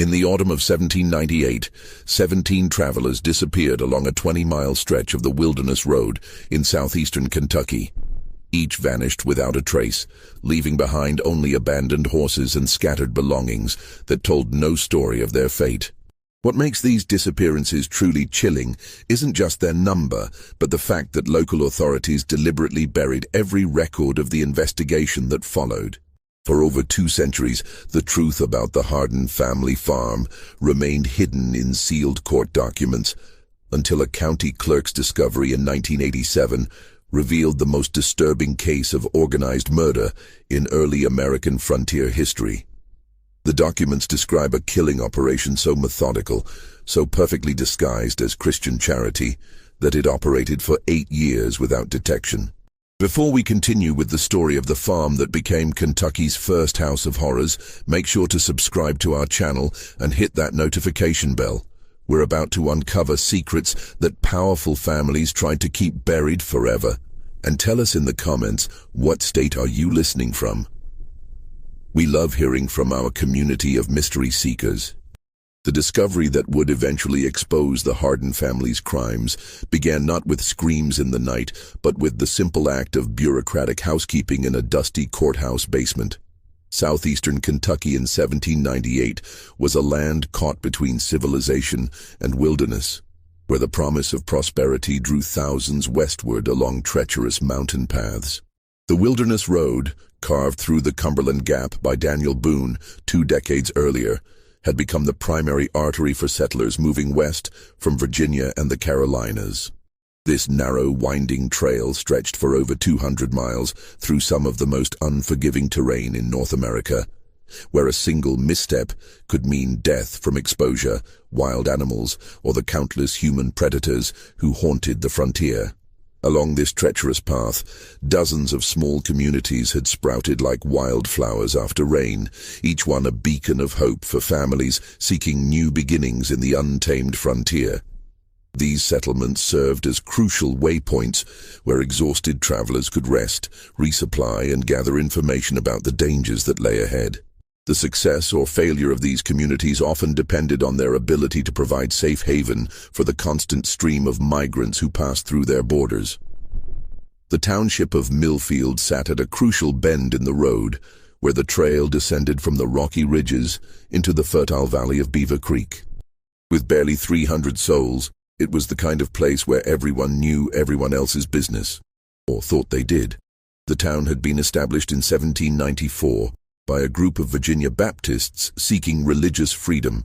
In the autumn of 1798, 17 travelers disappeared along a 20-mile stretch of the Wilderness Road in southeastern Kentucky. Each vanished without a trace, leaving behind only abandoned horses and scattered belongings that told no story of their fate. What makes these disappearances truly chilling isn't just their number, but the fact that local authorities deliberately buried every record of the investigation that followed. For over 2 centuries, the truth about the Hardin family farm remained hidden in sealed court documents, until a county clerk's discovery in 1987 revealed the most disturbing case of organized murder in early American frontier history. The documents describe a killing operation so methodical, so perfectly disguised as Christian charity, that it operated for 8 years without detection. Before we continue with the story of the farm that became Kentucky's first house of horrors, make sure to subscribe to our channel and hit that notification bell. We're about to uncover secrets that powerful families tried to keep buried forever. And tell us in the comments, what state are you listening from? We love hearing from our community of mystery seekers. The discovery that would eventually expose the Hardin family's crimes began not with screams in the night, but with the simple act of bureaucratic housekeeping in a dusty courthouse basement. Southeastern Kentucky in 1798 was a land caught between civilization and wilderness, where the promise of prosperity drew thousands westward along treacherous mountain paths. The Wilderness Road, carved through the Cumberland Gap by Daniel Boone 2 decades earlier, had become the primary artery for settlers moving west from Virginia and the Carolinas. This narrow, winding trail stretched for over 200 miles through some of the most unforgiving terrain in North America, where a single misstep could mean death from exposure, wild animals, or the countless human predators who haunted the frontier. Along this treacherous path, dozens of small communities had sprouted like wildflowers after rain, each one a beacon of hope for families seeking new beginnings in the untamed frontier. These settlements served as crucial waypoints where exhausted travelers could rest, resupply, and gather information about the dangers that lay ahead. The success or failure of these communities often depended on their ability to provide safe haven for the constant stream of migrants who passed through their borders. The township of Millfield sat at a crucial bend in the road, where the trail descended from the rocky ridges into the fertile valley of Beaver Creek. With barely 300 souls, it was the kind of place where everyone knew everyone else's business, or thought they did. The town had been established in 1794, by a group of Virginia Baptists seeking religious freedom,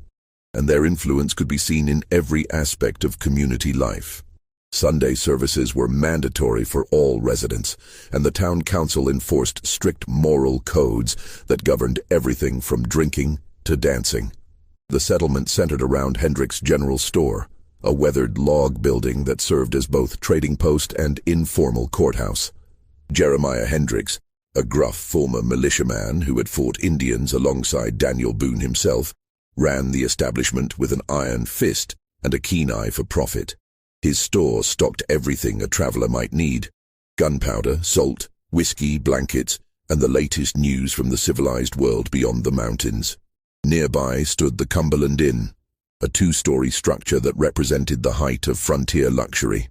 and their influence could be seen in every aspect of community life. Sunday services were mandatory for all residents, and the town council enforced strict moral codes that governed everything from drinking to dancing. The settlement centered around Hendrick's General Store, a weathered log building that served as both trading post and informal courthouse. Jeremiah Hendricks, a gruff former militiaman who had fought Indians alongside Daniel Boone himself, ran the establishment with an iron fist and a keen eye for profit. His store stocked everything a traveler might need: gunpowder, salt, whiskey, blankets, and the latest news from the civilized world beyond the mountains. Nearby stood the Cumberland Inn, a 2-story structure that represented the height of frontier luxury.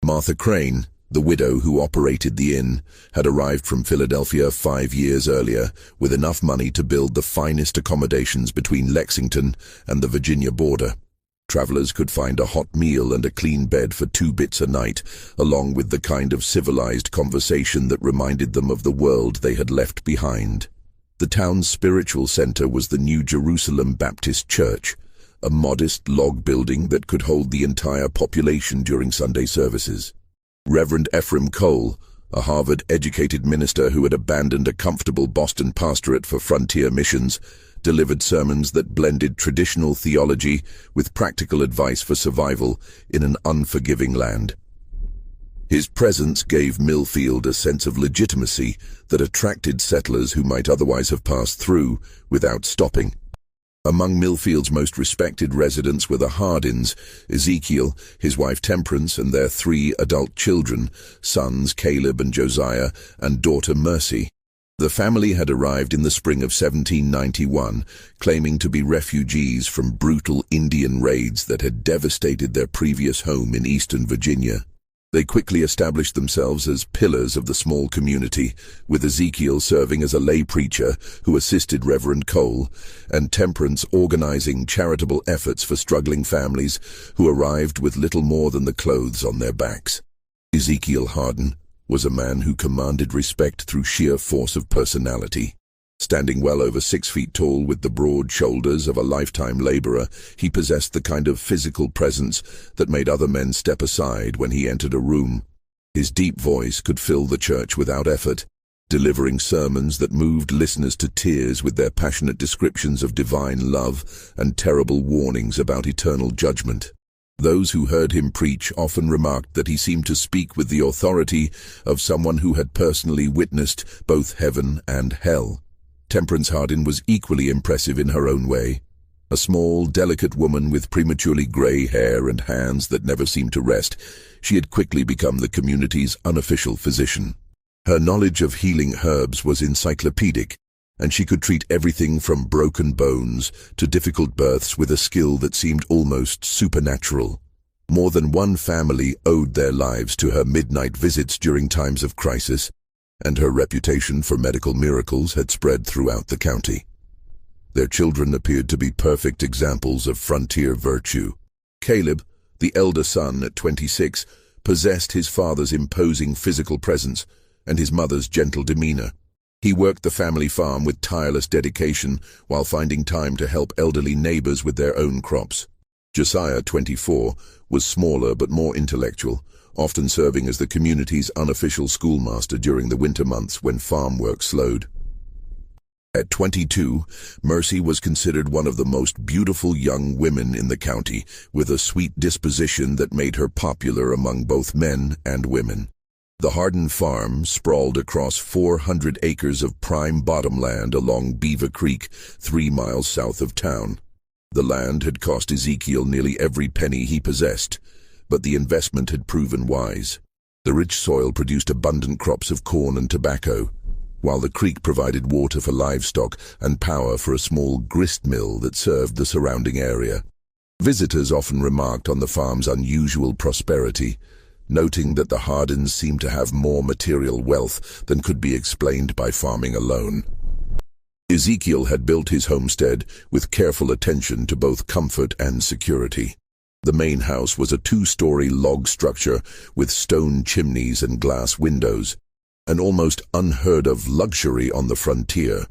Martha Crane, the widow who operated the inn, had arrived from Philadelphia 5 years earlier with enough money to build the finest accommodations between Lexington and the Virginia border. Travelers could find a hot meal and a clean bed for 2 bits a night, along with the kind of civilized conversation that reminded them of the world they had left behind. The town's spiritual center was the New Jerusalem Baptist Church, a modest log building that could hold the entire population during Sunday services. Reverend Ephraim Cole, a Harvard-educated minister who had abandoned a comfortable Boston pastorate for frontier missions, delivered sermons that blended traditional theology with practical advice for survival in an unforgiving land. His presence gave Millfield a sense of legitimacy that attracted settlers who might otherwise have passed through without stopping. Among Millfield's most respected residents were the Hardins, Ezekiel, his wife Temperance, and their 3 adult children, sons Caleb and Josiah, and daughter Mercy. The family had arrived in the spring of 1791, claiming to be refugees from brutal Indian raids that had devastated their previous home in eastern Virginia. They quickly established themselves as pillars of the small community, with Ezekiel serving as a lay preacher who assisted Reverend Cole, and Temperance organizing charitable efforts for struggling families who arrived with little more than the clothes on their backs. Ezekiel Hardin was a man who commanded respect through sheer force of personality. Standing well over 6 feet tall with the broad shoulders of a lifetime laborer, he possessed the kind of physical presence that made other men step aside when he entered a room. His deep voice could fill the church without effort, delivering sermons that moved listeners to tears with their passionate descriptions of divine love and terrible warnings about eternal judgment. Those who heard him preach often remarked that he seemed to speak with the authority of someone who had personally witnessed both heaven and hell. Temperance Hardin was equally impressive in her own way. A small, delicate woman with prematurely gray hair and hands that never seemed to rest, she had quickly become the community's unofficial physician. Her knowledge of healing herbs was encyclopedic, and she could treat everything from broken bones to difficult births with a skill that seemed almost supernatural. More than one family owed their lives to her midnight visits during times of crisis, and her reputation for medical miracles had spread throughout the county. Their children appeared to be perfect examples of frontier virtue. Caleb, the elder son at 26, possessed his father's imposing physical presence and his mother's gentle demeanor. He worked the family farm with tireless dedication while finding time to help elderly neighbors with their own crops. Josiah, 24, was smaller but more intellectual, often serving as the community's unofficial schoolmaster during the winter months when farm work slowed. At 22, Mercy was considered one of the most beautiful young women in the county, with a sweet disposition that made her popular among both men and women. The Hardin farm sprawled across 400 acres of prime bottomland along Beaver Creek, 3 miles south of town. The land had cost Ezekiel nearly every penny he possessed, but the investment had proven wise. The rich soil produced abundant crops of corn and tobacco, while the creek provided water for livestock and power for a small grist mill that served the surrounding area. Visitors often remarked on the farm's unusual prosperity, noting that the Hardins seemed to have more material wealth than could be explained by farming alone. Ezekiel had built his homestead with careful attention to both comfort and security. The main house was a 2-story log structure with stone chimneys and glass windows, an almost unheard-of luxury on the frontier.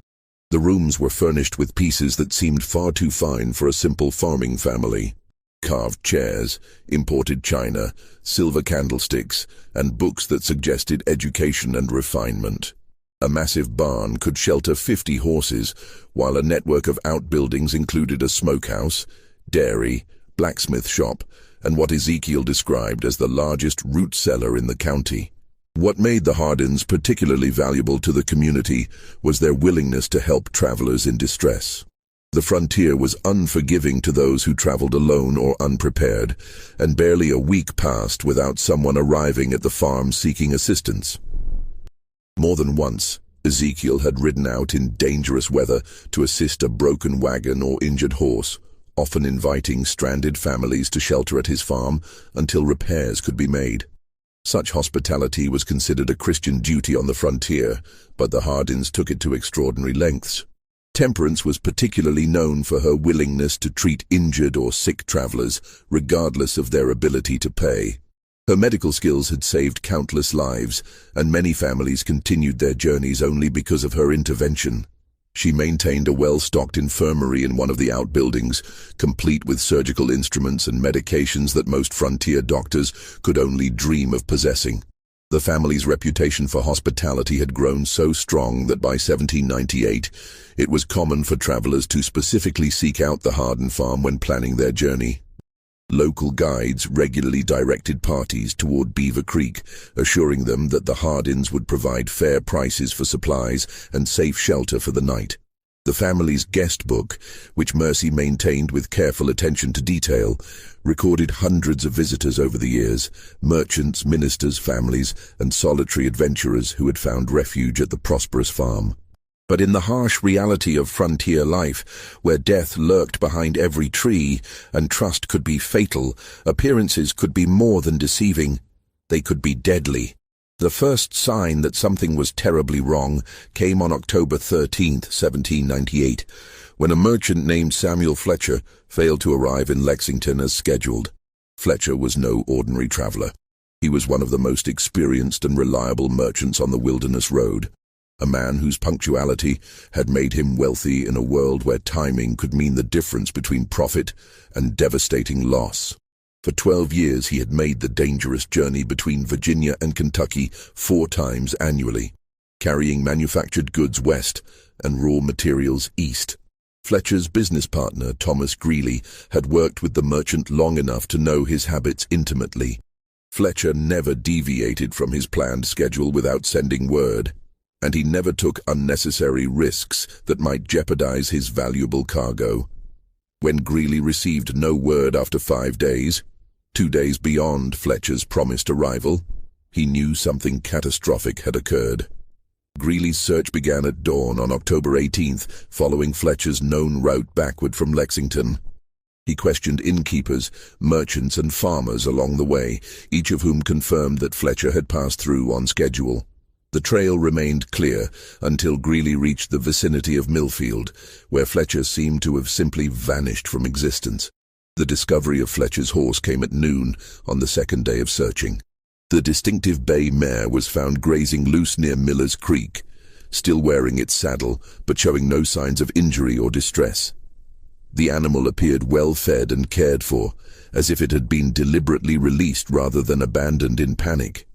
The rooms were furnished with pieces that seemed far too fine for a simple farming family. Carved chairs, imported china, silver candlesticks, and books that suggested education and refinement. A massive barn could shelter 50 horses, while a network of outbuildings included a smokehouse, dairy, blacksmith shop, and what Ezekiel described as the largest root cellar in the county. What made the Hardins particularly valuable to the community was their willingness to help travelers in distress. The frontier was unforgiving to those who traveled alone or unprepared, and barely a week passed without someone arriving at the farm seeking assistance. More than once, Ezekiel had ridden out in dangerous weather to assist a broken wagon or injured horse, often inviting stranded families to shelter at his farm until repairs could be made. Such hospitality was considered a Christian duty on the frontier, but the Hardins took it to extraordinary lengths. Temperance was particularly known for her willingness to treat injured or sick travelers, regardless of their ability to pay. Her medical skills had saved countless lives, and many families continued their journeys only because of her intervention. She maintained a well-stocked infirmary in one of the outbuildings, complete with surgical instruments and medications that most frontier doctors could only dream of possessing. The family's reputation for hospitality had grown so strong that by 1798, it was common for travelers to specifically seek out the Hardin farm when planning their journey. Local guides regularly directed parties toward Beaver Creek, assuring them that the Hardins would provide fair prices for supplies and safe shelter for the night. The family's guest book, which Mercy maintained with careful attention to detail, recorded hundreds of visitors over the years, merchants, ministers, families, and solitary adventurers who had found refuge at the prosperous farm. But in the harsh reality of frontier life, where death lurked behind every tree and trust could be fatal, appearances could be more than deceiving. They could be deadly. The first sign that something was terribly wrong came on October 13, 1798, when a merchant named Samuel Fletcher failed to arrive in Lexington as scheduled. Fletcher was no ordinary traveler. He was one of the most experienced and reliable merchants on the Wilderness Road, a man whose punctuality had made him wealthy in a world where timing could mean the difference between profit and devastating loss. For 12 years he had made the dangerous journey between Virginia and Kentucky 4 times annually, carrying manufactured goods west and raw materials east. Fletcher's business partner, Thomas Greeley, had worked with the merchant long enough to know his habits intimately. Fletcher never deviated from his planned schedule without sending word, and he never took unnecessary risks that might jeopardize his valuable cargo. When Greeley received no word after 5 days, 2 days beyond Fletcher's promised arrival, he knew something catastrophic had occurred. Greeley's search began at dawn on October 18th, following Fletcher's known route backward from Lexington. He questioned innkeepers, merchants, and farmers along the way, each of whom confirmed that Fletcher had passed through on schedule. The trail remained clear until Greeley reached the vicinity of Millfield, where Fletcher seemed to have simply vanished from existence. The discovery of Fletcher's horse came at noon on the second day of searching. The distinctive bay mare was found grazing loose near Miller's Creek, still wearing its saddle but showing no signs of injury or distress. The animal appeared well fed and cared for, as if it had been deliberately released rather than abandoned in panic.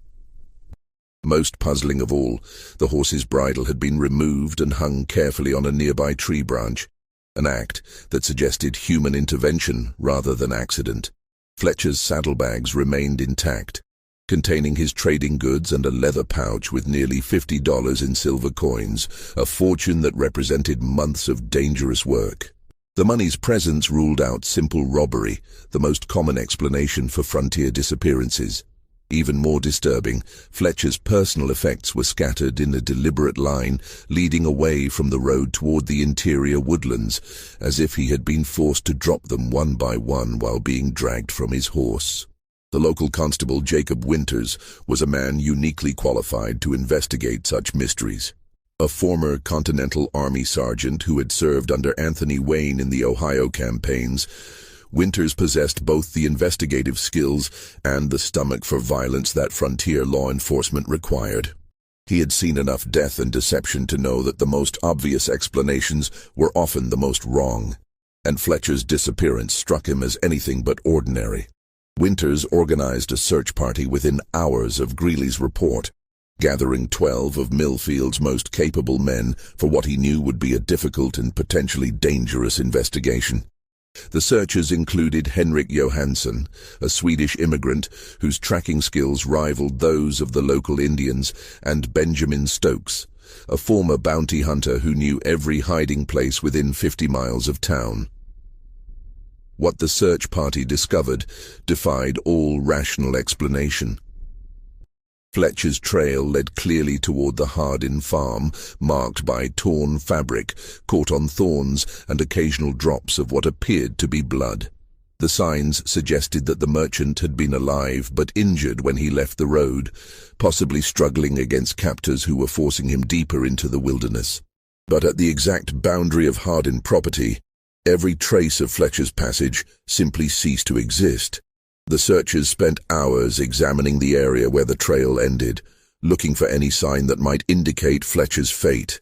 Most puzzling of all, the horse's bridle had been removed and hung carefully on a nearby tree branch, an act that suggested human intervention rather than accident. Fletcher's saddlebags remained intact, containing his trading goods and a leather pouch with nearly $50 in silver coins, a fortune that represented months of dangerous work. The money's presence ruled out simple robbery, the most common explanation for frontier disappearances. Even more disturbing, Fletcher's personal effects were scattered in a deliberate line, leading away from the road toward the interior woodlands, as if he had been forced to drop them one by one while being dragged from his horse. The local constable, Jacob Winters, was a man uniquely qualified to investigate such mysteries. A former Continental Army sergeant who had served under Anthony Wayne in the Ohio campaigns, Winters possessed both the investigative skills and the stomach for violence that frontier law enforcement required. He had seen enough death and deception to know that the most obvious explanations were often the most wrong, and Fletcher's disappearance struck him as anything but ordinary. Winters organized a search party within hours of Greeley's report, gathering 12 of Millfield's most capable men for what he knew would be a difficult and potentially dangerous investigation. The searchers included Henrik Johansson, a Swedish immigrant whose tracking skills rivaled those of the local Indians, and Benjamin Stokes, a former bounty hunter who knew every hiding place within 50 miles of town. What the search party discovered defied all rational explanation. Fletcher's trail led clearly toward the Hardin farm, marked by torn fabric, caught on thorns, and occasional drops of what appeared to be blood. The signs suggested that the merchant had been alive but injured when he left the road, possibly struggling against captors who were forcing him deeper into the wilderness. But at the exact boundary of Hardin property, every trace of Fletcher's passage simply ceased to exist. The searchers spent hours examining the area where the trail ended, looking for any sign that might indicate Fletcher's fate.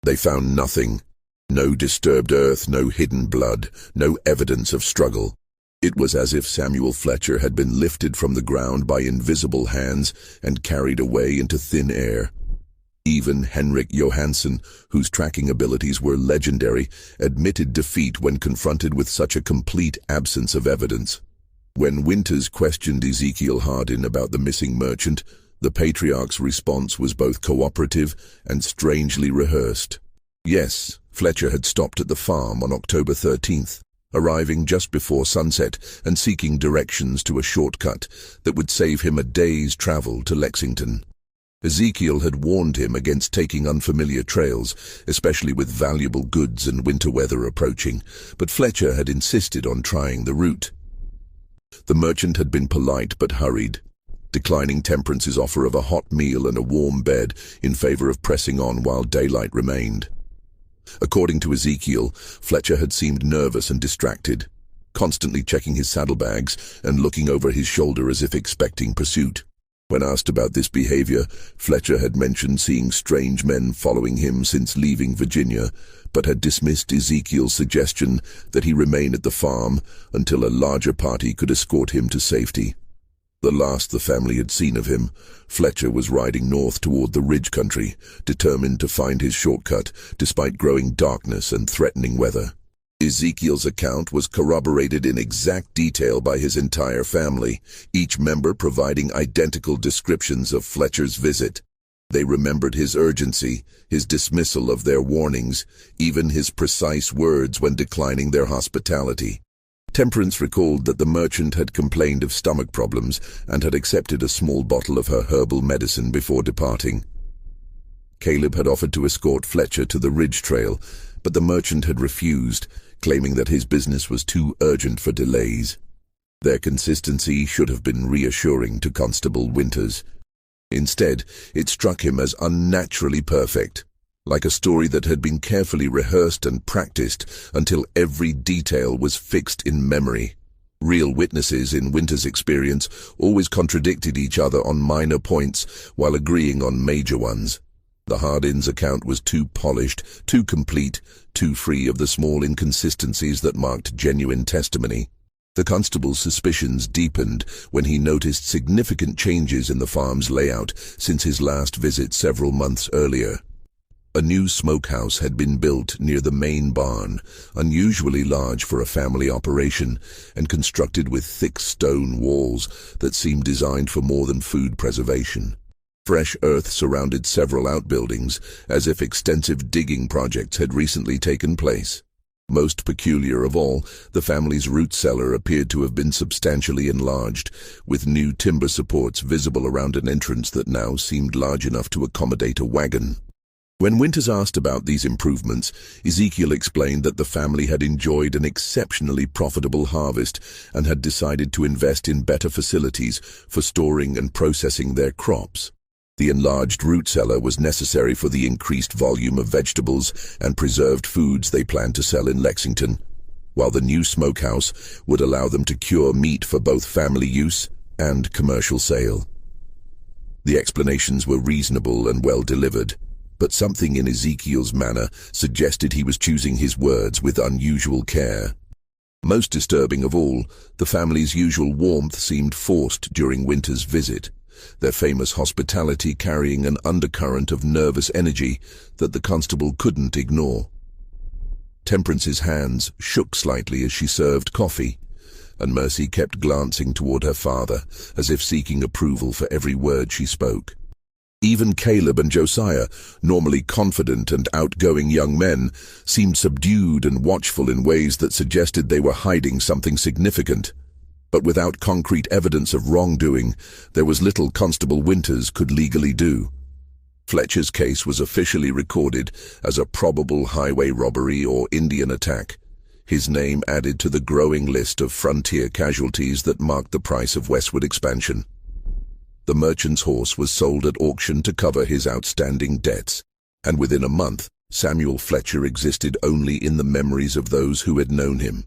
They found nothing. No disturbed earth, no hidden blood, no evidence of struggle. It was as if Samuel Fletcher had been lifted from the ground by invisible hands and carried away into thin air. Even Henrik Johansson, whose tracking abilities were legendary, admitted defeat when confronted with such a complete absence of evidence. When Winters questioned Ezekiel Hardin about the missing merchant, the patriarch's response was both cooperative and strangely rehearsed. Yes, Fletcher had stopped at the farm on October 13th, arriving just before sunset and seeking directions to a shortcut that would save him a day's travel to Lexington. Ezekiel had warned him against taking unfamiliar trails, especially with valuable goods and winter weather approaching, but Fletcher had insisted on trying the route. The merchant had been polite but hurried, declining Temperance's offer of a hot meal and a warm bed in favor of pressing on while daylight remained. According to Ezekiel, Fletcher had seemed nervous and distracted, constantly checking his saddlebags and looking over his shoulder as if expecting pursuit. When asked about this behavior, Fletcher had mentioned seeing strange men following him since leaving Virginia, but had dismissed Ezekiel's suggestion that he remain at the farm until a larger party could escort him to safety. The last the family had seen of him, Fletcher was riding north toward the ridge country, determined to find his shortcut despite growing darkness and threatening weather. Ezekiel's account was corroborated in exact detail by his entire family, each member providing identical descriptions of Fletcher's visit. They remembered his urgency, his dismissal of their warnings, even his precise words when declining their hospitality. Temperance recalled that the merchant had complained of stomach problems and had accepted a small bottle of her herbal medicine before departing. Caleb had offered to escort Fletcher to the ridge trail, but the merchant had refused, claiming that his business was too urgent for delays. Their consistency should have been reassuring to Constable Winters. Instead, it struck him as unnaturally perfect, like a story that had been carefully rehearsed and practiced until every detail was fixed in memory. Real witnesses, in Winters' experience, always contradicted each other on minor points while agreeing on major ones. The Hardins' account was too polished, too complete, too free of the small inconsistencies that marked genuine testimony. The constable's suspicions deepened when he noticed significant changes in the farm's layout since his last visit several months earlier. A new smokehouse had been built near the main barn, unusually large for a family operation, and constructed with thick stone walls that seemed designed for more than food preservation. Fresh earth surrounded several outbuildings, as if extensive digging projects had recently taken place. Most peculiar of all, the family's root cellar appeared to have been substantially enlarged, with new timber supports visible around an entrance that now seemed large enough to accommodate a wagon. When Winters asked about these improvements, Ezekiel explained that the family had enjoyed an exceptionally profitable harvest and had decided to invest in better facilities for storing and processing their crops. The enlarged root cellar was necessary for the increased volume of vegetables and preserved foods they planned to sell in Lexington, while the new smokehouse would allow them to cure meat for both family use and commercial sale. The explanations were reasonable and well delivered, but something in Ezekiel's manner suggested he was choosing his words with unusual care. Most disturbing of all, the family's usual warmth seemed forced during Winters' visit, their famous hospitality carrying an undercurrent of nervous energy that the constable couldn't ignore. Temperance's hands shook slightly as she served coffee, and Mercy kept glancing toward her father, as if seeking approval for every word she spoke. Even Caleb and Josiah, normally confident and outgoing young men, seemed subdued and watchful in ways that suggested they were hiding something significant. But without concrete evidence of wrongdoing, there was little Constable Winters could legally do. Fletcher's case was officially recorded as a probable highway robbery or Indian attack, his name added to the growing list of frontier casualties that marked the price of westward expansion. The merchant's horse was sold at auction to cover his outstanding debts, and within a month, Samuel Fletcher existed only in the memories of those who had known him.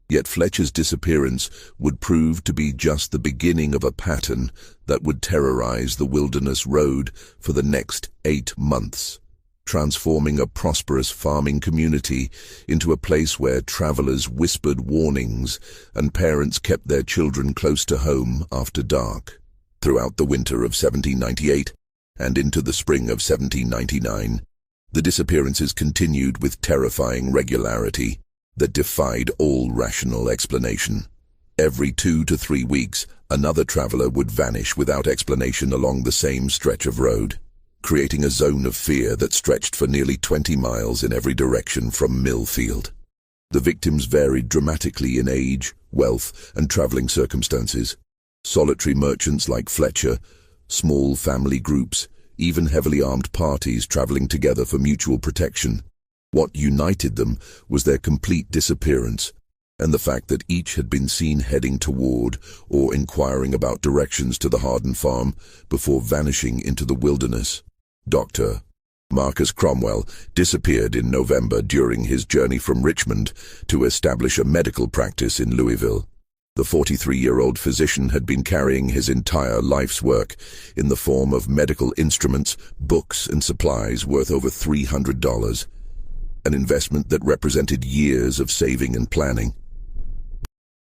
Yet Fletcher's disappearance would prove to be just the beginning of a pattern that would terrorize the Wilderness Road for the next 8 months, transforming a prosperous farming community into a place where travelers whispered warnings and parents kept their children close to home after dark. Throughout the winter of 1798 and into the spring of 1799, the disappearances continued with terrifying regularity that defied all rational explanation. Every 2 to 3 weeks, another traveler would vanish without explanation along the same stretch of road, creating a zone of fear that stretched for nearly 20 miles in every direction from Millfield. The victims varied dramatically in age, wealth, and traveling circumstances. Solitary merchants like Fletcher, small family groups, even heavily armed parties traveling together for mutual protection. What united them was their complete disappearance, and the fact that each had been seen heading toward or inquiring about directions to the Hardin farm before vanishing into the wilderness. Dr. Marcus Cromwell disappeared in November during his journey from Richmond to establish a medical practice in Louisville. The 43-year-old physician had been carrying his entire life's work in the form of medical instruments, books, and supplies worth over $300, an investment that represented years of saving and planning.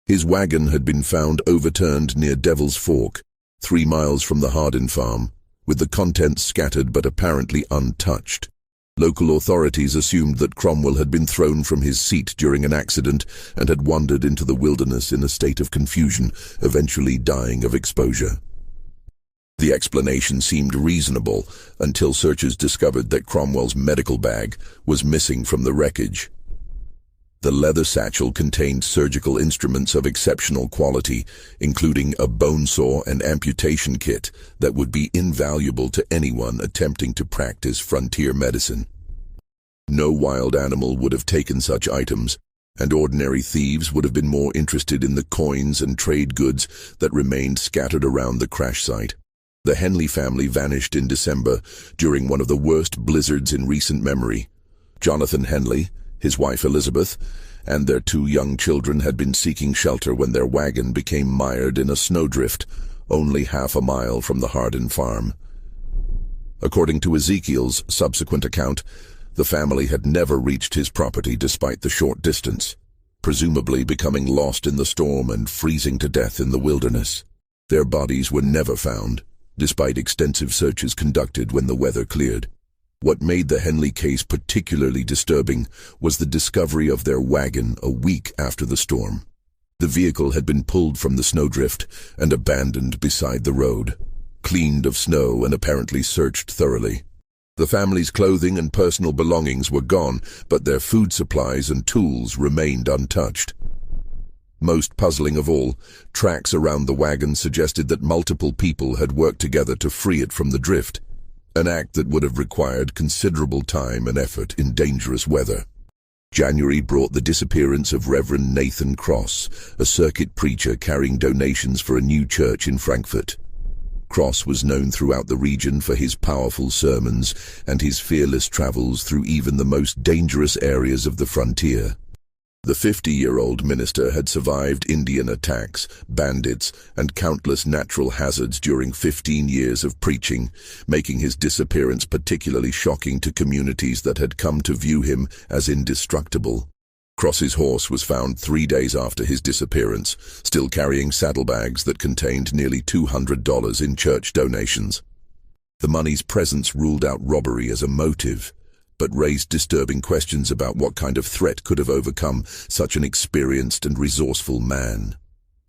His wagon had been found overturned near Devil's Fork, 3 miles from the Hardin farm, with the contents scattered but apparently untouched. Local authorities assumed that Cromwell had been thrown from his seat during an accident and had wandered into the wilderness in a state of confusion, eventually dying of exposure. The explanation seemed reasonable until searchers discovered that Cromwell's medical bag was missing from the wreckage. The leather satchel contained surgical instruments of exceptional quality, including a bone saw and amputation kit that would be invaluable to anyone attempting to practice frontier medicine. No wild animal would have taken such items, and ordinary thieves would have been more interested in the coins and trade goods that remained scattered around the crash site. The Henley family vanished in December during one of the worst blizzards in recent memory. Jonathan Henley, his wife Elizabeth, and their 2 young children had been seeking shelter when their wagon became mired in a snowdrift only half a mile from the Hardin farm. According to Ezekiel's subsequent account, the family had never reached his property despite the short distance, presumably becoming lost in the storm and freezing to death in the wilderness. Their bodies were never found, despite extensive searches conducted when the weather cleared. What made the Henley case particularly disturbing was the discovery of their wagon a week after the storm. The vehicle had been pulled from the snowdrift and abandoned beside the road, cleaned of snow and apparently searched thoroughly. The family's clothing and personal belongings were gone, but their food supplies and tools remained untouched. Most puzzling of all, tracks around the wagon suggested that multiple people had worked together to free it from the drift, an act that would have required considerable time and effort in dangerous weather. January brought the disappearance of Reverend Nathan Cross, a circuit preacher carrying donations for a new church in Frankfurt. Cross was known throughout the region for his powerful sermons and his fearless travels through even the most dangerous areas of the frontier. The 50-year-old minister had survived Indian attacks, bandits, and countless natural hazards during 15 years of preaching, making his disappearance particularly shocking to communities that had come to view him as indestructible. Cross's horse was found 3 days after his disappearance, still carrying saddlebags that contained nearly $200 in church donations. The money's presence ruled out robbery as a motive, but raised disturbing questions about what kind of threat could have overcome such an experienced and resourceful man.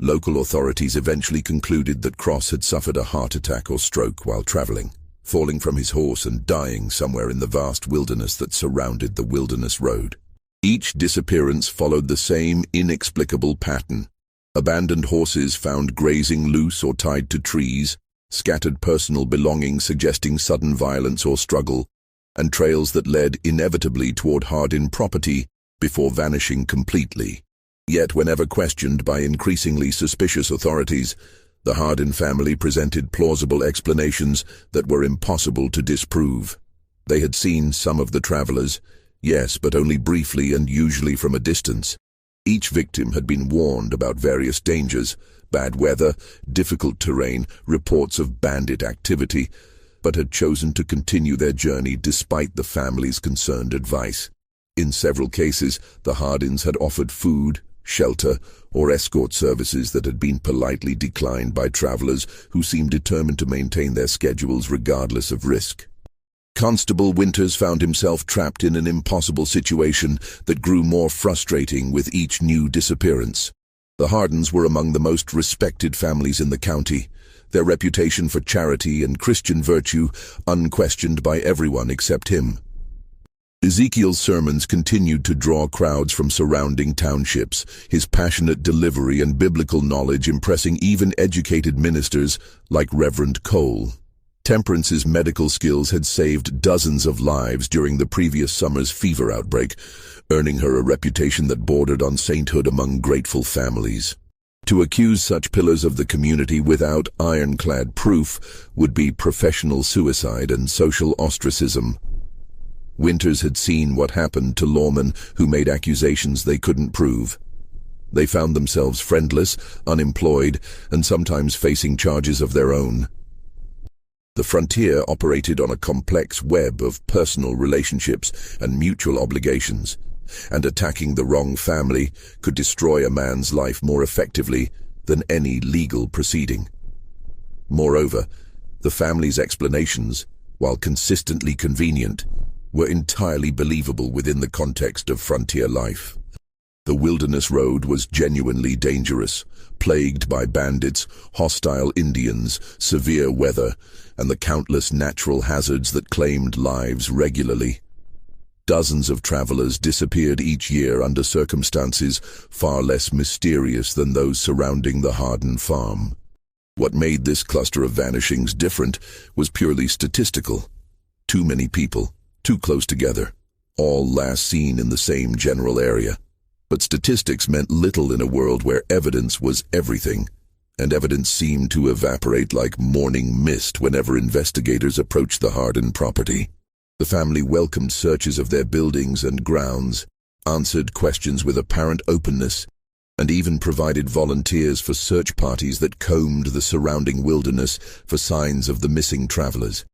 Local authorities eventually concluded that Cross had suffered a heart attack or stroke while traveling, falling from his horse and dying somewhere in the vast wilderness that surrounded the Wilderness Road. Each disappearance followed the same inexplicable pattern: abandoned horses found grazing loose or tied to trees, scattered personal belongings suggesting sudden violence or struggle, and trails that led inevitably toward Hardin property before vanishing completely. Yet whenever questioned by increasingly suspicious authorities, the Hardin family presented plausible explanations that were impossible to disprove. They had seen some of the travelers, yes, but only briefly and usually from a distance. Each victim had been warned about various dangers: bad weather, difficult terrain, reports of bandit activity, but had chosen to continue their journey despite the family's concerned advice. In several cases, the Hardins had offered food, shelter, or escort services that had been politely declined by travelers who seemed determined to maintain their schedules regardless of risk. Constable Winters found himself trapped in an impossible situation that grew more frustrating with each new disappearance. The Hardins were among the most respected families in the county, their reputation for charity and Christian virtue unquestioned by everyone except him. Ezekiel's sermons continued to draw crowds from surrounding townships, his passionate delivery and biblical knowledge impressing even educated ministers like Reverend Cole. Temperance's medical skills had saved dozens of lives during the previous summer's fever outbreak, earning her a reputation that bordered on sainthood among grateful families. To accuse such pillars of the community without ironclad proof would be professional suicide and social ostracism. Winters had seen what happened to lawmen who made accusations they couldn't prove. They found themselves friendless, unemployed, and sometimes facing charges of their own. The frontier operated on a complex web of personal relationships and mutual obligations, and attacking the wrong family could destroy a man's life more effectively than any legal proceeding. Moreover, the family's explanations, while consistently convenient, were entirely believable within the context of frontier life. The wilderness road was genuinely dangerous, plagued by bandits, hostile Indians, severe weather, and the countless natural hazards that claimed lives regularly. Dozens of travelers disappeared each year under circumstances far less mysterious than those surrounding the Hardin farm. What made this cluster of vanishings different was purely statistical. Too many people, too close together, all last seen in the same general area. But statistics meant little in a world where evidence was everything, and evidence seemed to evaporate like morning mist whenever investigators approached the Hardin property. The family welcomed searches of their buildings and grounds, answered questions with apparent openness, and even provided volunteers for search parties that combed the surrounding wilderness for signs of the missing travelers.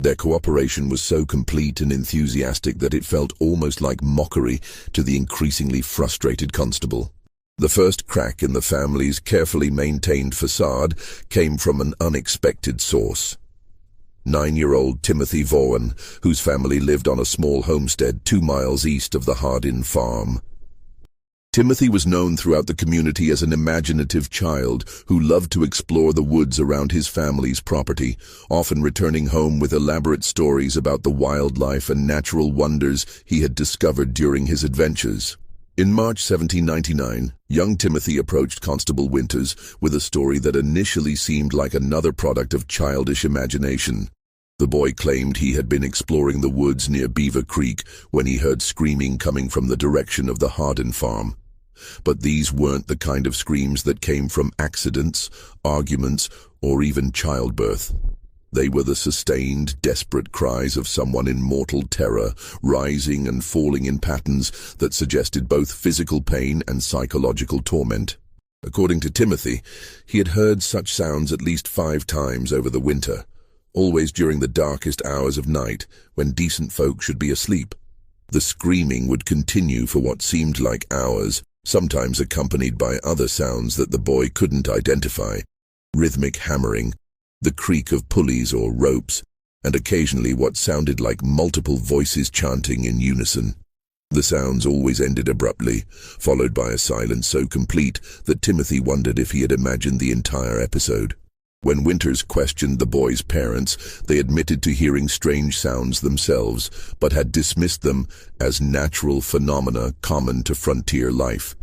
Their cooperation was so complete and enthusiastic that it felt almost like mockery to the increasingly frustrated constable. The first crack in the family's carefully maintained facade came from an unexpected source. 9-year-old Timothy Vaughan, whose family lived on a small homestead 2 miles east of the Hardin farm. Timothy was known throughout the community as an imaginative child who loved to explore the woods around his family's property, often returning home with elaborate stories about the wildlife and natural wonders he had discovered during his adventures. In March 1799, young Timothy approached Constable Winters with a story that initially seemed like another product of childish imagination. The boy claimed he had been exploring the woods near Beaver Creek when he heard screaming coming from the direction of the Hardin farm. But these weren't the kind of screams that came from accidents, arguments, or even childbirth. They were the sustained, desperate cries of someone in mortal terror, rising and falling in patterns that suggested both physical pain and psychological torment. According to Timothy, he had heard such sounds at least 5 times over the winter, always during the darkest hours of night, when decent folk should be asleep. The screaming would continue for what seemed like hours, sometimes accompanied by other sounds that the boy couldn't identify: rhythmic hammering, the creak of pulleys or ropes, and occasionally what sounded like multiple voices chanting in unison. The sounds always ended abruptly, followed by a silence so complete that Timothy wondered if he had imagined the entire episode. When Winters questioned the boy's parents, they admitted to hearing strange sounds themselves, but had dismissed them as natural phenomena common to frontier life.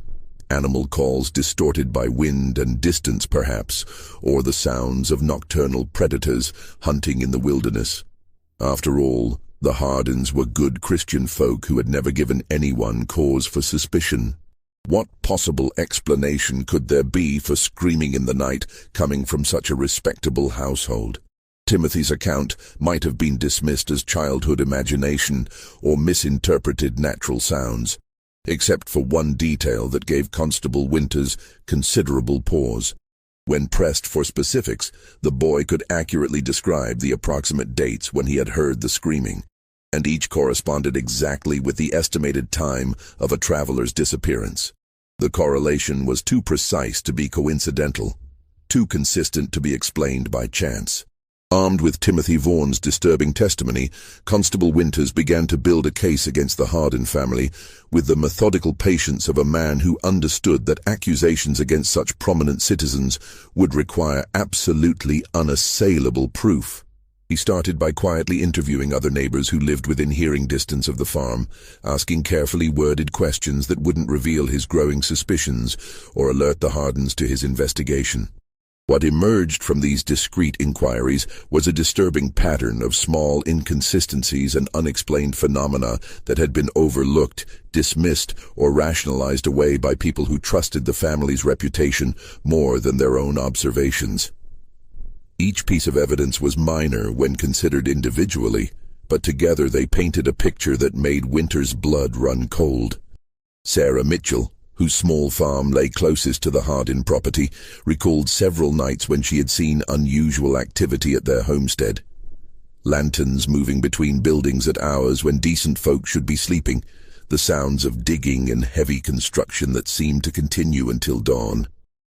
Animal calls distorted by wind and distance, perhaps, or the sounds of nocturnal predators hunting in the wilderness. After all, the Hardins were good Christian folk who had never given anyone cause for suspicion. What possible explanation could there be for screaming in the night coming from such a respectable household? Timothy's account might have been dismissed as childhood imagination or misinterpreted natural sounds, except for one detail that gave Constable Winters considerable pause. When pressed for specifics, the boy could accurately describe the approximate dates when he had heard the screaming, and each corresponded exactly with the estimated time of a traveler's disappearance. The correlation was too precise to be coincidental, too consistent to be explained by chance. Armed with Timothy Vaughan's disturbing testimony, Constable Winters began to build a case against the Hardin family with the methodical patience of a man who understood that accusations against such prominent citizens would require absolutely unassailable proof. He started by quietly interviewing other neighbors who lived within hearing distance of the farm, asking carefully worded questions that wouldn't reveal his growing suspicions or alert the Hardins to his investigation. What emerged from these discreet inquiries was a disturbing pattern of small inconsistencies and unexplained phenomena that had been overlooked, dismissed, or rationalized away by people who trusted the family's reputation more than their own observations. Each piece of evidence was minor when considered individually, but together they painted a picture that made Winter's blood run cold. Sarah Mitchell, whose small farm lay closest to the Hardin property, recalled several nights when she had seen unusual activity at their homestead. Lanterns moving between buildings at hours when decent folk should be sleeping, the sounds of digging and heavy construction that seemed to continue until dawn.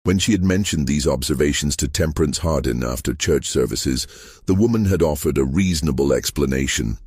When she had mentioned these observations to Temperance Hardin after church services, the woman had offered a reasonable explanation.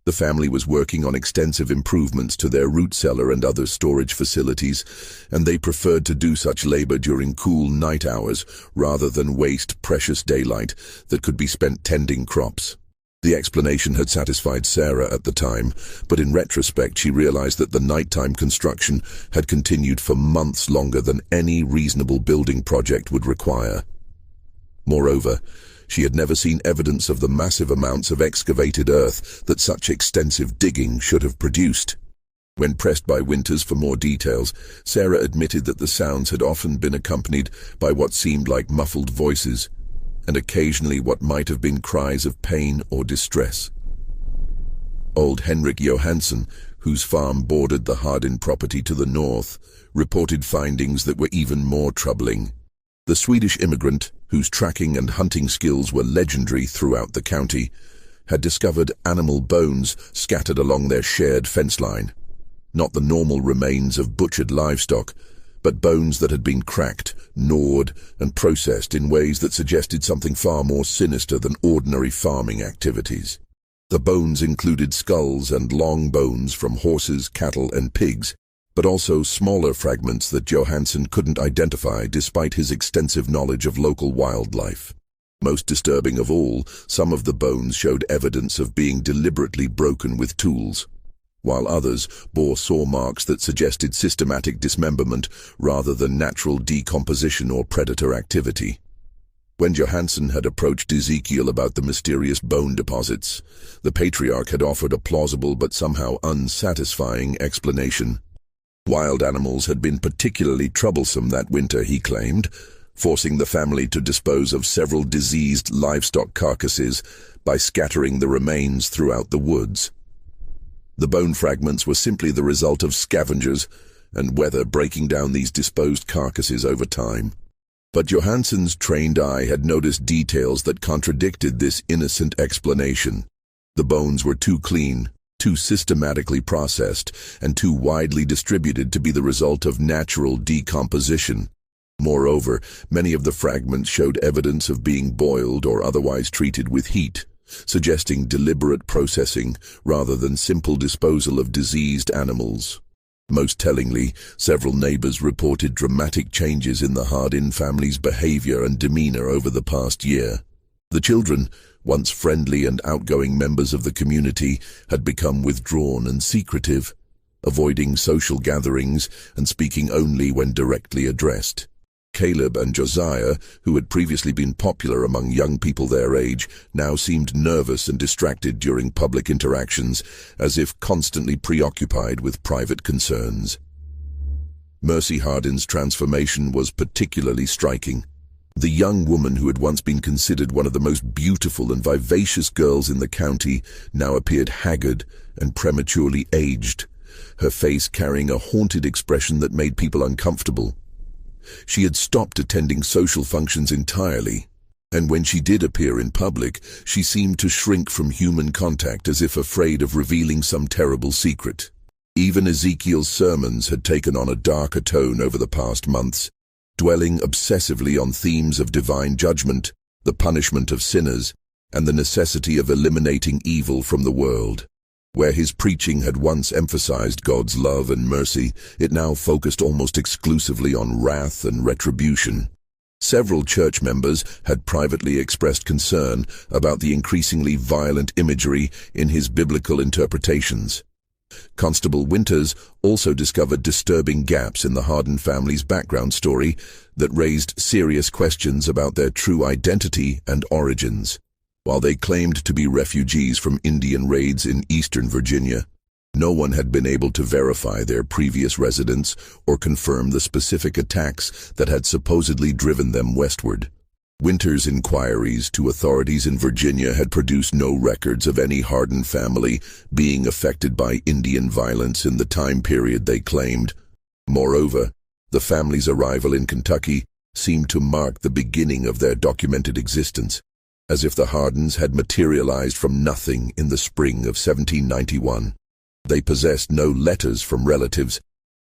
The family was working on extensive improvements to their root cellar and other storage facilities, and they preferred to do such labor during cool night hours rather than waste precious daylight that could be spent tending crops. The explanation had satisfied Sarah at the time, but in retrospect she realized that the nighttime construction had continued for months longer than any reasonable building project would require. Moreover, she had never seen evidence of the massive amounts of excavated earth that such extensive digging should have produced. When pressed by Winters for more details, Sarah admitted that the sounds had often been accompanied by what seemed like muffled voices, and occasionally what might have been cries of pain or distress. Old Henrik Johansson, whose farm bordered the Hardin property to the north, reported findings that were even more troubling. The Swedish immigrant, whose tracking and hunting skills were legendary throughout the county, had discovered animal bones scattered along their shared fence line. Not the normal remains of butchered livestock, but bones that had been cracked, gnawed, and processed in ways that suggested something far more sinister than ordinary farming activities. The bones included skulls and long bones from horses, cattle, and pigs, but also smaller fragments that Johansson couldn't identify despite his extensive knowledge of local wildlife. Most disturbing of all, some of the bones showed evidence of being deliberately broken with tools, while others bore saw marks that suggested systematic dismemberment rather than natural decomposition or predator activity. When Johansson had approached Ezekiel about the mysterious bone deposits, the patriarch had offered a plausible but somehow unsatisfying explanation. Wild animals had been particularly troublesome that winter, he claimed, forcing the family to dispose of several diseased livestock carcasses by scattering the remains throughout the woods. The bone fragments were simply the result of scavengers and weather breaking down these disposed carcasses over time. But Johansson's trained eye had noticed details that contradicted this innocent explanation. The bones were too clean, too systematically processed, and too widely distributed to be the result of natural decomposition. Moreover, many of the fragments showed evidence of being boiled or otherwise treated with heat, suggesting deliberate processing rather than simple disposal of diseased animals. Most tellingly, several neighbors reported dramatic changes in the Hardin family's behavior and demeanor over the past year. The children, once friendly and outgoing members of the community, had become withdrawn and secretive, avoiding social gatherings and speaking only when directly addressed. Caleb and Josiah, who had previously been popular among young people their age, now seemed nervous and distracted during public interactions, as if constantly preoccupied with private concerns. Mercy Hardin's transformation was particularly striking. The young woman who had once been considered one of the most beautiful and vivacious girls in the county now appeared haggard and prematurely aged, her face carrying a haunted expression that made people uncomfortable. She had stopped attending social functions entirely, and when she did appear in public, she seemed to shrink from human contact as if afraid of revealing some terrible secret. Even Ezekiel's sermons had taken on a darker tone over the past months, dwelling obsessively on themes of divine judgment, the punishment of sinners, and the necessity of eliminating evil from the world. Where his preaching had once emphasized God's love and mercy, it now focused almost exclusively on wrath and retribution. Several church members had privately expressed concern about the increasingly violent imagery in his biblical interpretations. Constable Winters also discovered disturbing gaps in the Harden family's background story that raised serious questions about their true identity and origins. While they claimed to be refugees from Indian raids in eastern Virginia, no one had been able to verify their previous residence or confirm the specific attacks that had supposedly driven them westward. Winters' inquiries to authorities in Virginia had produced no records of any Harden family being affected by Indian violence in the time period they claimed. Moreover, the family's arrival in Kentucky seemed to mark the beginning of their documented existence, as if the Hardens had materialized from nothing in the spring of 1791. They possessed no letters from relatives,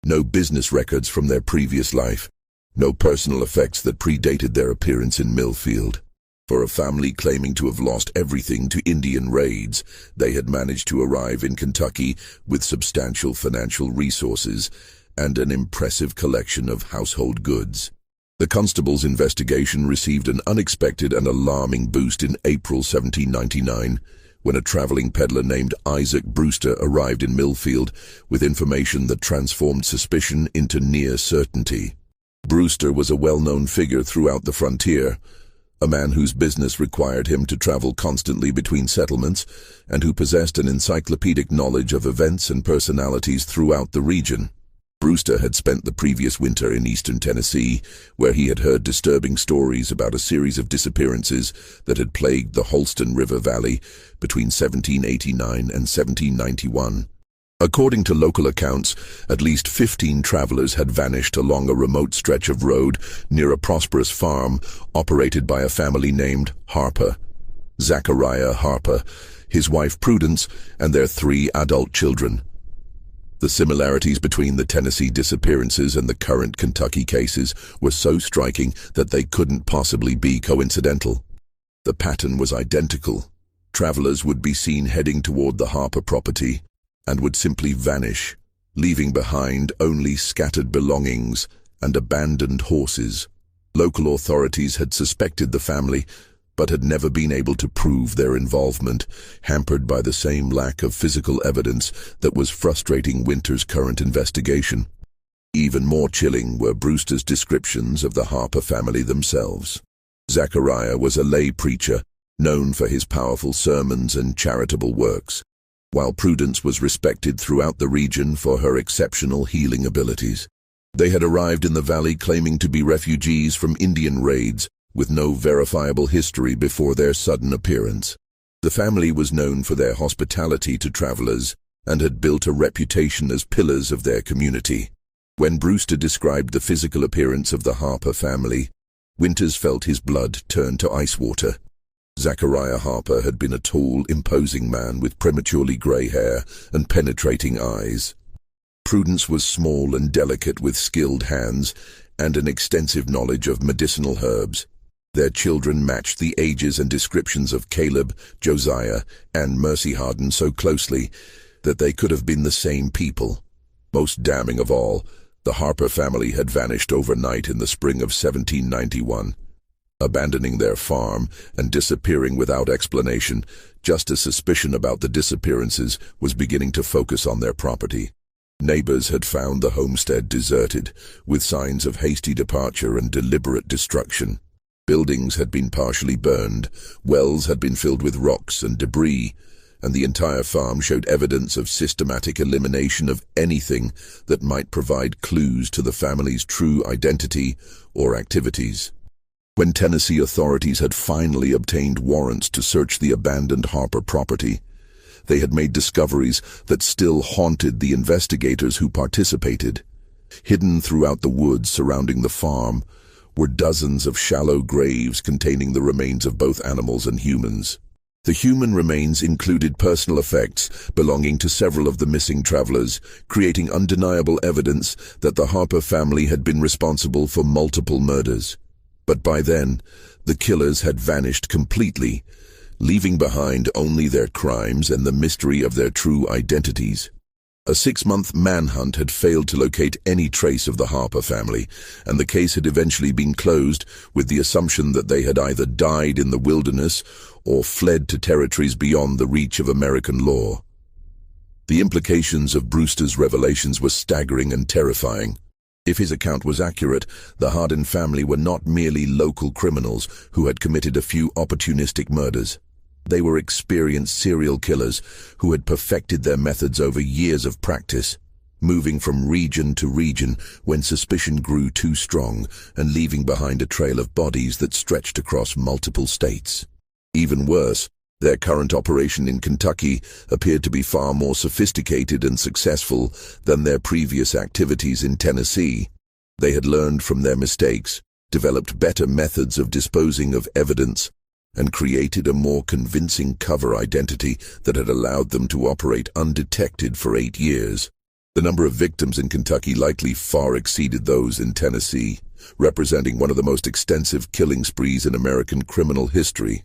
no business records from their previous life, no personal effects that predated their appearance in Millfield. For a family claiming to have lost everything to Indian raids, they had managed to arrive in Kentucky with substantial financial resources and an impressive collection of household goods. The constable's investigation received an unexpected and alarming boost in April 1799, when a traveling peddler named Isaac Brewster arrived in Millfield with information that transformed suspicion into near certainty. Brewster was a well-known figure throughout the frontier, a man whose business required him to travel constantly between settlements and who possessed an encyclopedic knowledge of events and personalities throughout the region. Brewster had spent the previous winter in eastern Tennessee, where he had heard disturbing stories about a series of disappearances that had plagued the Holston River Valley between 1789 and 1791. According to local accounts, at least 15 travelers had vanished along a remote stretch of road near a prosperous farm operated by a family named Harper. Zachariah Harper, his wife Prudence, and their 3 adult children. The similarities between the Tennessee disappearances and the current Kentucky cases were so striking that they couldn't possibly be coincidental. The pattern was identical. Travelers would be seen heading toward the Harper property and would simply vanish, leaving behind only scattered belongings and abandoned horses. Local authorities had suspected the family, but had never been able to prove their involvement, hampered by the same lack of physical evidence that was frustrating Winters' current investigation. Even more chilling were Brewster's descriptions of the Harper family themselves. Zachariah was a lay preacher, known for his powerful sermons and charitable works, while Prudence was respected throughout the region for her exceptional healing abilities. They had arrived in the valley claiming to be refugees from Indian raids, with no verifiable history before their sudden appearance. The family was known for their hospitality to travelers and had built a reputation as pillars of their community. When Brewster described the physical appearance of the Harper family, Winters felt his blood turn to ice water. Zachariah Harper had been a tall, imposing man with prematurely gray hair and penetrating eyes. Prudence was small and delicate with skilled hands and an extensive knowledge of medicinal herbs. Their children matched the ages and descriptions of Caleb, Josiah, and Mercy Harden so closely that they could have been the same people. Most damning of all, the Harper family had vanished overnight in the spring of 1791. Abandoning their farm and disappearing without explanation, just as suspicion about the disappearances was beginning to focus on their property. Neighbors had found the homestead deserted, with signs of hasty departure and deliberate destruction. Buildings had been partially burned, wells had been filled with rocks and debris, and the entire farm showed evidence of systematic elimination of anything that might provide clues to the family's true identity or activities. When Tennessee authorities had finally obtained warrants to search the abandoned Harper property, they had made discoveries that still haunted the investigators who participated. Hidden throughout the woods surrounding the farm were dozens of shallow graves containing the remains of both animals and humans. The human remains included personal effects belonging to several of the missing travelers, creating undeniable evidence that the Harper family had been responsible for multiple murders. But by then, the killers had vanished completely, leaving behind only their crimes and the mystery of their true identities. A 6-month manhunt had failed to locate any trace of the Harper family, and the case had eventually been closed with the assumption that they had either died in the wilderness or fled to territories beyond the reach of American law. The implications of Brewster's revelations were staggering and terrifying. If his account was accurate, the Hardin family were not merely local criminals who had committed a few opportunistic murders. They were experienced serial killers who had perfected their methods over years of practice, moving from region to region when suspicion grew too strong and leaving behind a trail of bodies that stretched across multiple states. Even worse, their current operation in Kentucky appeared to be far more sophisticated and successful than their previous activities in Tennessee. They had learned from their mistakes, developed better methods of disposing of evidence, and created a more convincing cover identity that had allowed them to operate undetected for 8 years. The number of victims in Kentucky likely far exceeded those in Tennessee, representing one of the most extensive killing sprees in American criminal history.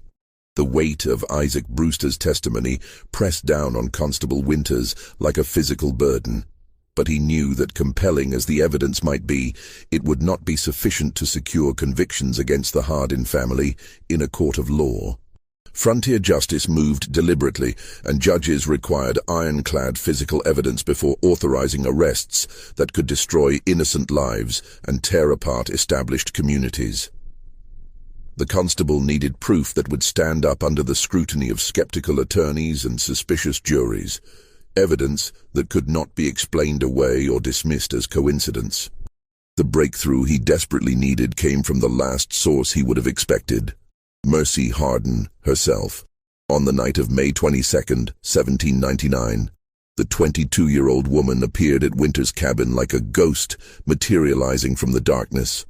The weight of Isaac Brewster's testimony pressed down on Constable Winters like a physical burden, but he knew that compelling as the evidence might be, it would not be sufficient to secure convictions against the Hardin family in a court of law. Frontier justice moved deliberately, and judges required ironclad physical evidence before authorizing arrests that could destroy innocent lives and tear apart established communities. The constable needed proof that would stand up under the scrutiny of skeptical attorneys and suspicious juries, evidence that could not be explained away or dismissed as coincidence. The breakthrough he desperately needed came from the last source he would have expected: Mercy Hardin herself. On the night of May 22, 1799, the 22-year-old woman appeared at Winter's cabin like a ghost materializing from the darkness,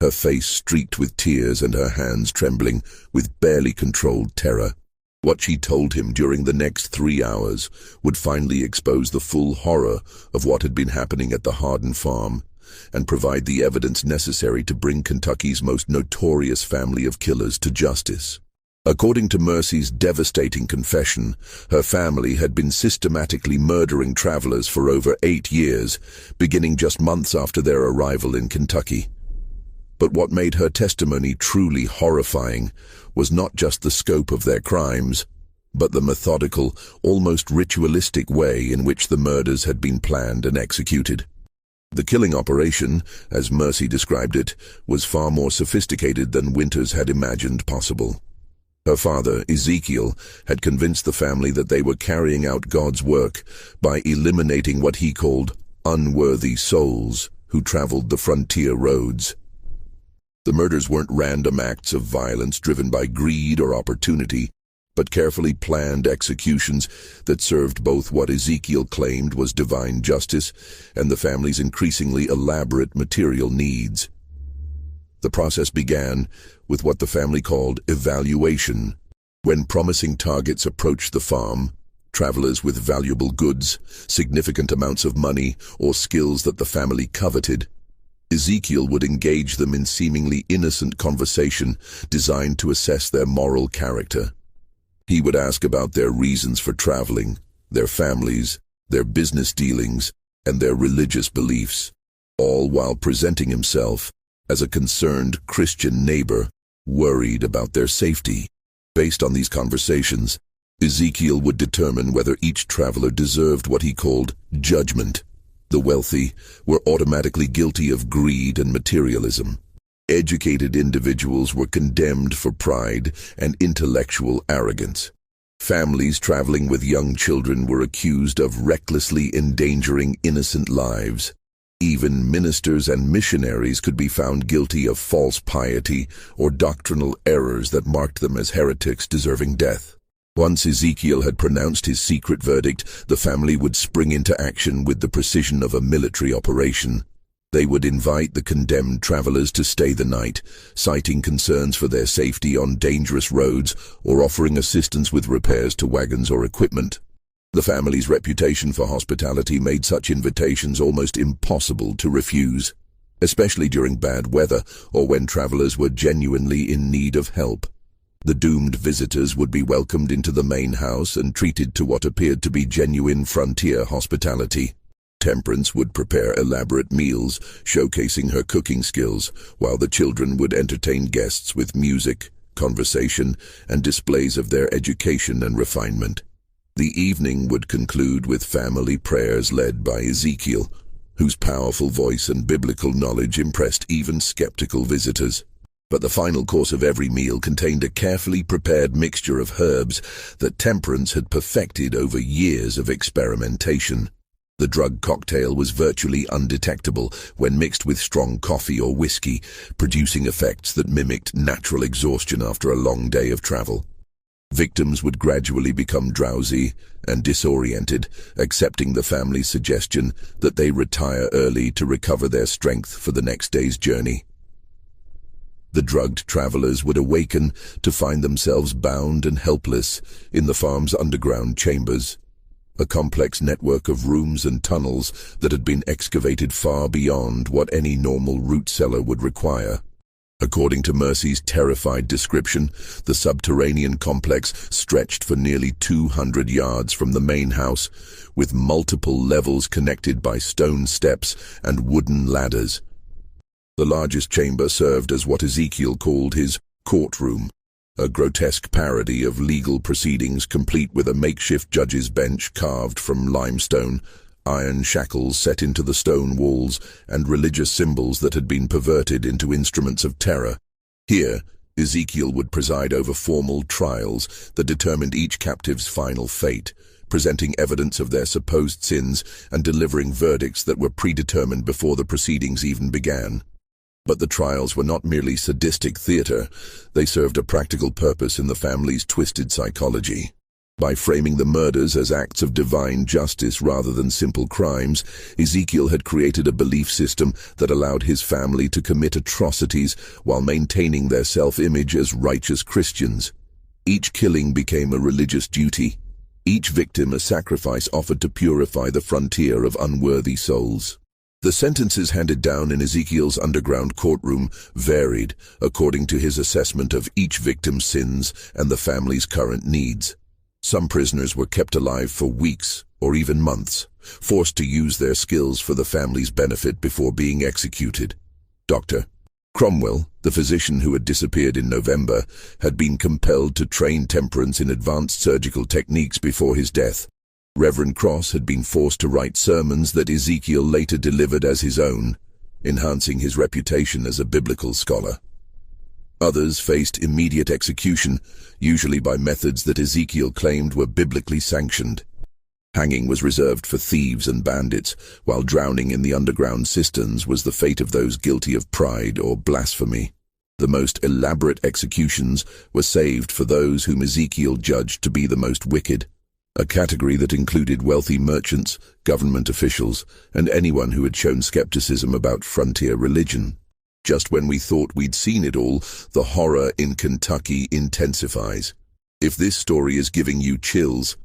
her face streaked with tears and her hands trembling with barely controlled terror. What she told him during the next 3 hours would finally expose the full horror of what had been happening at the Hardin farm and provide the evidence necessary to bring Kentucky's most notorious family of killers to justice. According to Mercy's devastating confession, her family had been systematically murdering travelers for over 8 years, beginning just months after their arrival in Kentucky. But what made her testimony truly horrifying was not just the scope of their crimes, but the methodical, almost ritualistic way in which the murders had been planned and executed. The killing operation, as Mercy described it, was far more sophisticated than Winters had imagined possible. Her father, Ezekiel, had convinced the family that they were carrying out God's work by eliminating what he called unworthy souls who traveled the frontier roads. The murders weren't random acts of violence driven by greed or opportunity, but carefully planned executions that served both what Ezekiel claimed was divine justice and the family's increasingly elaborate material needs. The process began with what the family called evaluation. When promising targets approached the farm, travelers with valuable goods, significant amounts of money, or skills that the family coveted, Ezekiel would engage them in seemingly innocent conversation designed to assess their moral character. He would ask about their reasons for traveling, their families, their business dealings, and their religious beliefs, all while presenting himself as a concerned Christian neighbor worried about their safety. Based on these conversations, Ezekiel would determine whether each traveler deserved what he called judgment. The wealthy were automatically guilty of greed and materialism. Educated individuals were condemned for pride and intellectual arrogance. Families traveling with young children were accused of recklessly endangering innocent lives. Even ministers and missionaries could be found guilty of false piety or doctrinal errors that marked them as heretics deserving death. Once Ezekiel had pronounced his secret verdict, the family would spring into action with the precision of a military operation. They would invite the condemned travelers to stay the night, citing concerns for their safety on dangerous roads or offering assistance with repairs to wagons or equipment. The family's reputation for hospitality made such invitations almost impossible to refuse, especially during bad weather or when travelers were genuinely in need of help. The doomed visitors would be welcomed into the main house and treated to what appeared to be genuine frontier hospitality. Temperance would prepare elaborate meals, showcasing her cooking skills, while the children would entertain guests with music, conversation, and displays of their education and refinement. The evening would conclude with family prayers led by Ezekiel, whose powerful voice and biblical knowledge impressed even skeptical visitors. But the final course of every meal contained a carefully prepared mixture of herbs that Temperance had perfected over years of experimentation. The drug cocktail was virtually undetectable when mixed with strong coffee or whiskey, producing effects that mimicked natural exhaustion after a long day of travel. Victims would gradually become drowsy and disoriented, accepting the family's suggestion that they retire early to recover their strength for the next day's journey. The drugged travelers would awaken to find themselves bound and helpless in the farm's underground chambers, a complex network of rooms and tunnels that had been excavated far beyond what any normal root cellar would require. According to Mercy's terrified description, the subterranean complex stretched for nearly 200 yards from the main house, with multiple levels connected by stone steps and wooden ladders. The largest chamber served as what Ezekiel called his courtroom, a grotesque parody of legal proceedings complete with a makeshift judge's bench carved from limestone, iron shackles set into the stone walls, and religious symbols that had been perverted into instruments of terror. Here, Ezekiel would preside over formal trials that determined each captive's final fate, presenting evidence of their supposed sins and delivering verdicts that were predetermined before the proceedings even began. But the trials were not merely sadistic theater, they served a practical purpose in the family's twisted psychology. By framing the murders as acts of divine justice rather than simple crimes, Ezekiel had created a belief system that allowed his family to commit atrocities while maintaining their self-image as righteous Christians. Each killing became a religious duty, each victim a sacrifice offered to purify the frontier of unworthy souls. The sentences handed down in Ezekiel's underground courtroom varied according to his assessment of each victim's sins and the family's current needs. Some prisoners were kept alive for weeks or even months, forced to use their skills for the family's benefit before being executed. Dr. Cromwell, the physician who had disappeared in November, had been compelled to train Temperance in advanced surgical techniques before his death. Reverend Cross had been forced to write sermons that Ezekiel later delivered as his own, enhancing his reputation as a biblical scholar. Others faced immediate execution, usually by methods that Ezekiel claimed were biblically sanctioned. Hanging was reserved for thieves and bandits, while drowning in the underground cisterns was the fate of those guilty of pride or blasphemy. The most elaborate executions were saved for those whom Ezekiel judged to be the most wicked, a category that included wealthy merchants, government officials, and anyone who had shown skepticism about frontier religion. Just when we thought we'd seen it all, the horror in Kentucky intensifies. If this story is giving you chills,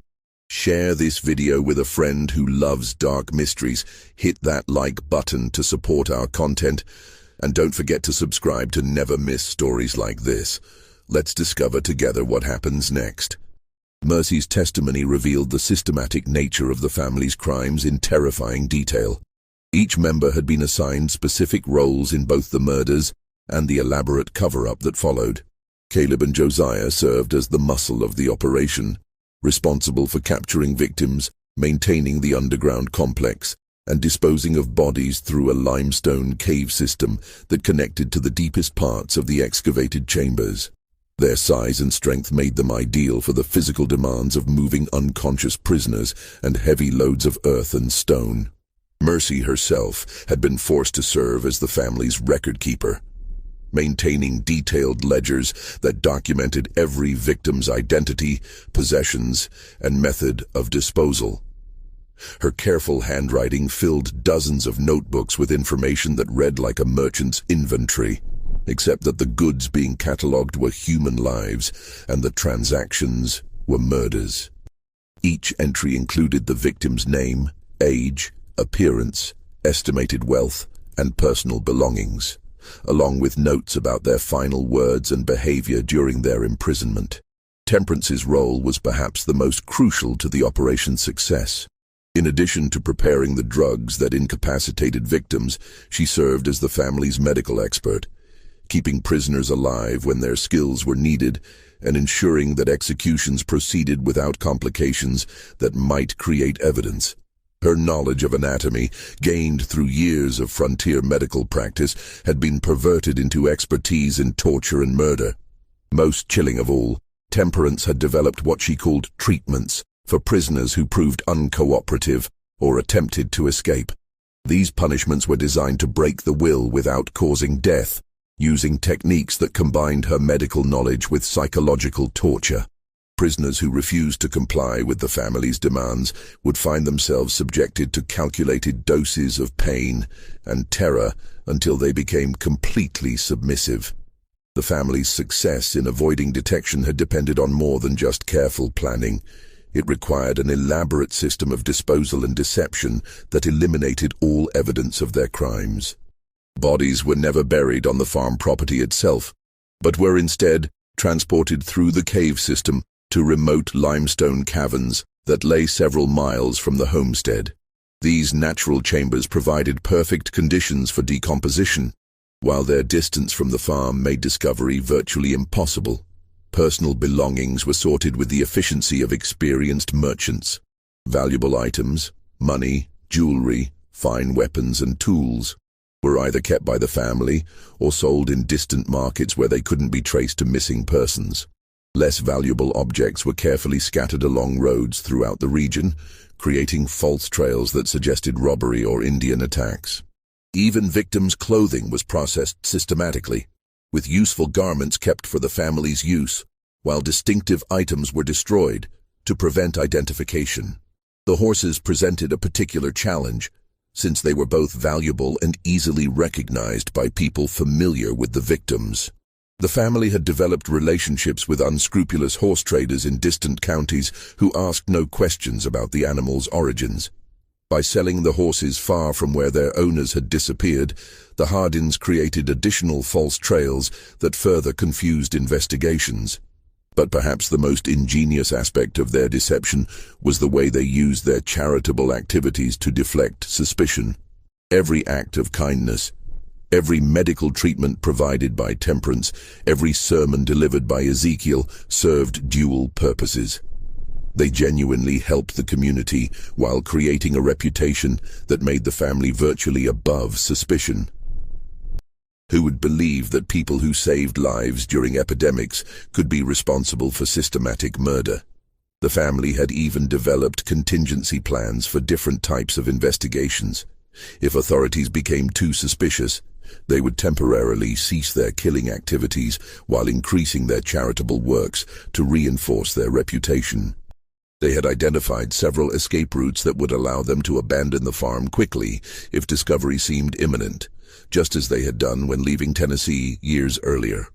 share this video with a friend who loves dark mysteries, hit that like button to support our content, and don't forget to subscribe to never miss stories like this. Let's discover together what happens next. Mercy's testimony revealed the systematic nature of the family's crimes in terrifying detail. Each member had been assigned specific roles in both the murders and the elaborate cover-up that followed. Caleb and Josiah served as the muscle of the operation, responsible for capturing victims, maintaining the underground complex, and disposing of bodies through a limestone cave system that connected to the deepest parts of the excavated chambers. Their size and strength made them ideal for the physical demands of moving unconscious prisoners and heavy loads of earth and stone. Mercy herself had been forced to serve as the family's record keeper, maintaining detailed ledgers that documented every victim's identity, possessions, and method of disposal. Her careful handwriting filled dozens of notebooks with information that read like a merchant's inventory, except that the goods being catalogued were human lives and the transactions were murders. Each entry included the victim's name, age, appearance, estimated wealth, and personal belongings, along with notes about their final words and behavior during their imprisonment. Temperance's role was perhaps the most crucial to the operation's success. In addition to preparing the drugs that incapacitated victims, she served as the family's medical expert, keeping prisoners alive when their skills were needed, and ensuring that executions proceeded without complications that might create evidence. Her knowledge of anatomy, gained through years of frontier medical practice, had been perverted into expertise in torture and murder. Most chilling of all, Temperance had developed what she called treatments for prisoners who proved uncooperative or attempted to escape. These punishments were designed to break the will without causing death, using techniques that combined her medical knowledge with psychological torture. Prisoners who refused to comply with the family's demands would find themselves subjected to calculated doses of pain and terror until they became completely submissive. The family's success in avoiding detection had depended on more than just careful planning. It required an elaborate system of disposal and deception that eliminated all evidence of their crimes. Bodies were never buried on the farm property itself, but were instead transported through the cave system to remote limestone caverns that lay several miles from the homestead. These natural chambers provided perfect conditions for decomposition, while their distance from the farm made discovery virtually impossible. Personal belongings were sorted with the efficiency of experienced merchants. Valuable items, money, jewelry, fine weapons and tools were either kept by the family or sold in distant markets where they couldn't be traced to missing persons. Less valuable objects were carefully scattered along roads throughout the region, creating false trails that suggested robbery or Indian attacks. Even victims' clothing was processed systematically, with useful garments kept for the family's use, while distinctive items were destroyed to prevent identification. The horses presented a particular challenge, since they were both valuable and easily recognized by people familiar with the victims. The family had developed relationships with unscrupulous horse traders in distant counties who asked no questions about the animals' origins. By selling the horses far from where their owners had disappeared, the Hardins created additional false trails that further confused investigations. But perhaps the most ingenious aspect of their deception was the way they used their charitable activities to deflect suspicion. Every act of kindness, every medical treatment provided by Temperance, every sermon delivered by Ezekiel served dual purposes. They genuinely helped the community while creating a reputation that made the family virtually above suspicion. Who would believe that people who saved lives during epidemics could be responsible for systematic murder? The family had even developed contingency plans for different types of investigations. If authorities became too suspicious, they would temporarily cease their killing activities while increasing their charitable works to reinforce their reputation. They had identified several escape routes that would allow them to abandon the farm quickly if discovery seemed imminent, just as they had done when leaving Tennessee years earlier.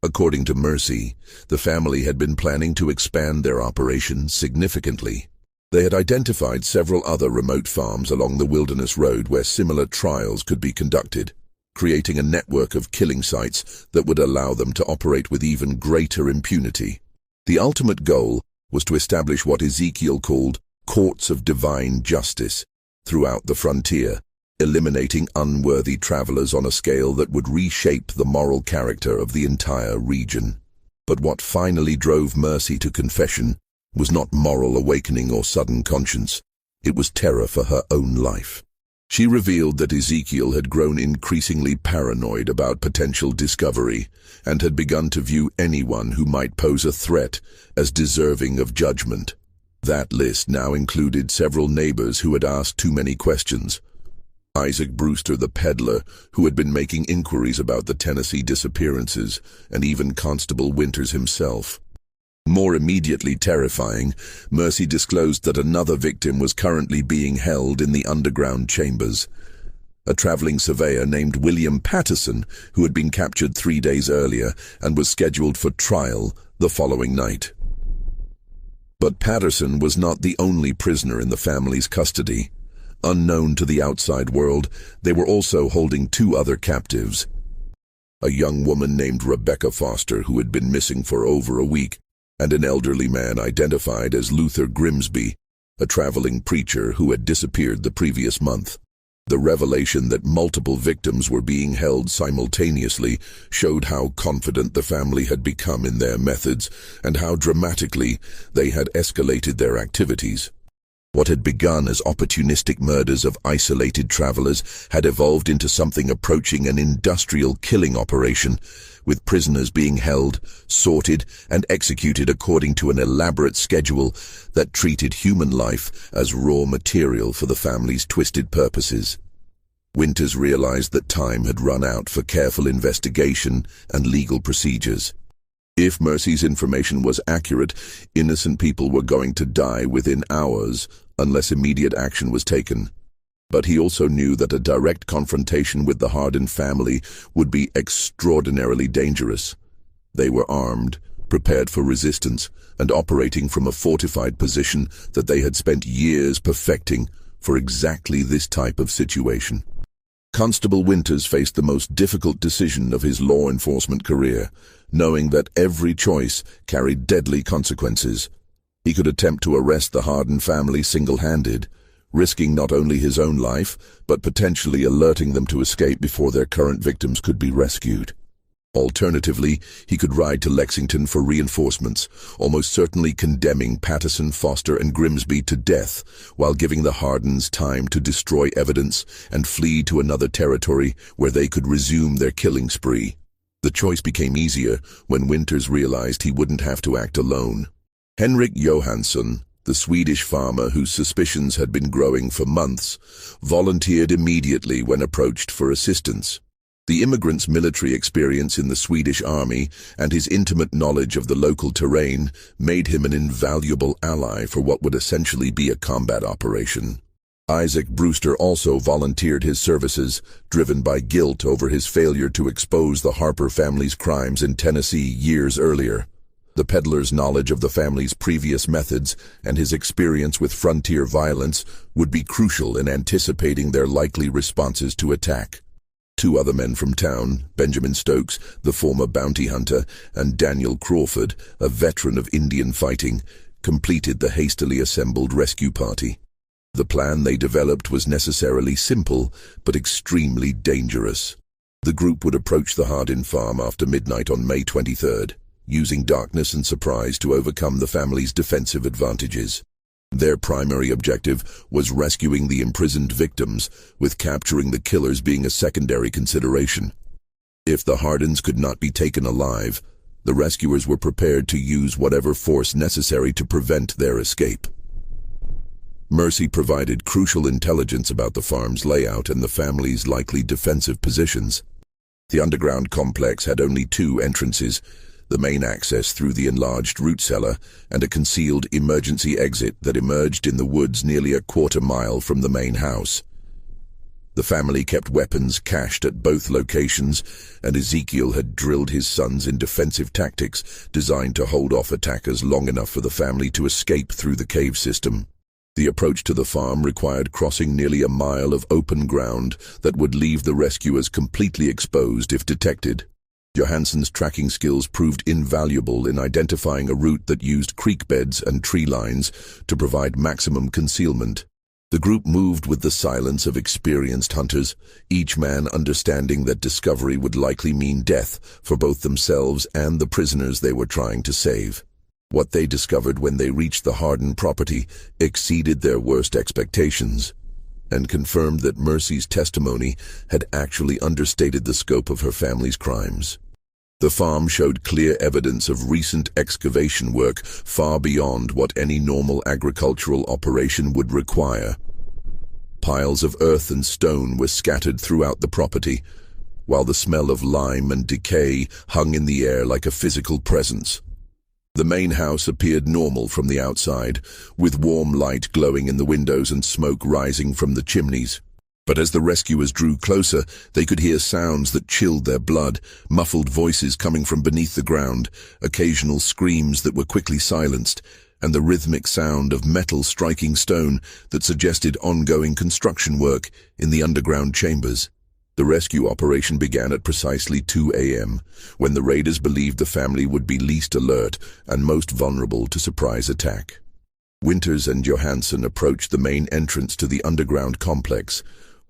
According to Mercy, the family had been planning to expand their operation significantly. They had identified several other remote farms along the Wilderness Road where similar trials could be conducted, creating a network of killing sites that would allow them to operate with even greater impunity. The ultimate goal was to establish what Ezekiel called courts of divine justice throughout the frontier, eliminating unworthy travelers on a scale that would reshape the moral character of the entire region. But what finally drove Mercy to confession was not moral awakening or sudden conscience. It was terror for her own life. She revealed that Ezekiel had grown increasingly paranoid about potential discovery and had begun to view anyone who might pose a threat as deserving of judgment. That list now included several neighbors who had asked too many questions. Isaac Brewster, the peddler, who had been making inquiries about the Tennessee disappearances, and even Constable Winters himself. More immediately terrifying, Mercy disclosed that another victim was currently being held in the underground chambers. A traveling surveyor named William Patterson, who had been captured 3 days earlier and was scheduled for trial the following night. But Patterson was not the only prisoner in the family's custody. Unknown to the outside world, they were also holding 2 other captives. A young woman named Rebecca Foster, who had been missing for over a week, and an elderly man identified as Luther Grimsby, a traveling preacher who had disappeared the previous month. The revelation that multiple victims were being held simultaneously showed how confident the family had become in their methods and how dramatically they had escalated their activities. What had begun as opportunistic murders of isolated travelers had evolved into something approaching an industrial killing operation, with prisoners being held, sorted, and executed according to an elaborate schedule that treated human life as raw material for the family's twisted purposes. Winters realized that time had run out for careful investigation and legal procedures. If Mercy's information was accurate, innocent people were going to die within hours unless immediate action was taken. But he also knew that a direct confrontation with the Hardin family would be extraordinarily dangerous. They were armed, prepared for resistance, and operating from a fortified position that they had spent years perfecting for exactly this type of situation. Constable Winters faced the most difficult decision of his law enforcement career, knowing that every choice carried deadly consequences. He could attempt to arrest the Hardin family single-handed, risking not only his own life, but potentially alerting them to escape before their current victims could be rescued. Alternatively, he could ride to Lexington for reinforcements, almost certainly condemning Patterson, Foster, and Grimsby to death, while giving the Hardins time to destroy evidence and flee to another territory where they could resume their killing spree. The choice became easier when Winters realized he wouldn't have to act alone. Henrik Johansson, the Swedish farmer whose suspicions had been growing for months, volunteered immediately when approached for assistance. The immigrant's military experience in the Swedish army and his intimate knowledge of the local terrain made him an invaluable ally for what would essentially be a combat operation. Isaac Brewster also volunteered his services, driven by guilt over his failure to expose the Harper family's crimes in Tennessee years earlier. The peddler's knowledge of the family's previous methods and his experience with frontier violence would be crucial in anticipating their likely responses to attack. Two other men from town, Benjamin Stokes, the former bounty hunter, and Daniel Crawford, a veteran of Indian fighting, completed the hastily assembled rescue party. The plan they developed was necessarily simple, but extremely dangerous. The group would approach the Hardin farm after midnight on May 23rd, using darkness and surprise to overcome the family's defensive advantages. Their primary objective was rescuing the imprisoned victims, with capturing the killers being a secondary consideration. If the Hardins could not be taken alive, the rescuers were prepared to use whatever force necessary to prevent their escape. Mercy provided crucial intelligence about the farm's layout and the family's likely defensive positions. The underground complex had only two entrances, the main access through the enlarged root cellar and a concealed emergency exit that emerged in the woods nearly a quarter-mile from the main house. The family kept weapons cached at both locations, and Ezekiel had drilled his sons in defensive tactics designed to hold off attackers long enough for the family to escape through the cave system. The approach to the farm required crossing nearly a mile of open ground that would leave the rescuers completely exposed if detected. Johansson's tracking skills proved invaluable in identifying a route that used creek beds and tree lines to provide maximum concealment. The group moved with the silence of experienced hunters, each man understanding that discovery would likely mean death for both themselves and the prisoners they were trying to save. What they discovered when they reached the Hardin property exceeded their worst expectations, and confirmed that Mercy's testimony had actually understated the scope of her family's crimes. The farm showed clear evidence of recent excavation work far beyond what any normal agricultural operation would require. Piles of earth and stone were scattered throughout the property, while the smell of lime and decay hung in the air like a physical presence. The main house appeared normal from the outside, with warm light glowing in the windows and smoke rising from the chimneys. But as the rescuers drew closer, they could hear sounds that chilled their blood, muffled voices coming from beneath the ground, occasional screams that were quickly silenced, and the rhythmic sound of metal striking stone that suggested ongoing construction work in the underground chambers. The rescue operation began at precisely 2 a.m., when the raiders believed the family would be least alert and most vulnerable to surprise attack. Winters and Johansson approached the main entrance to the underground complex,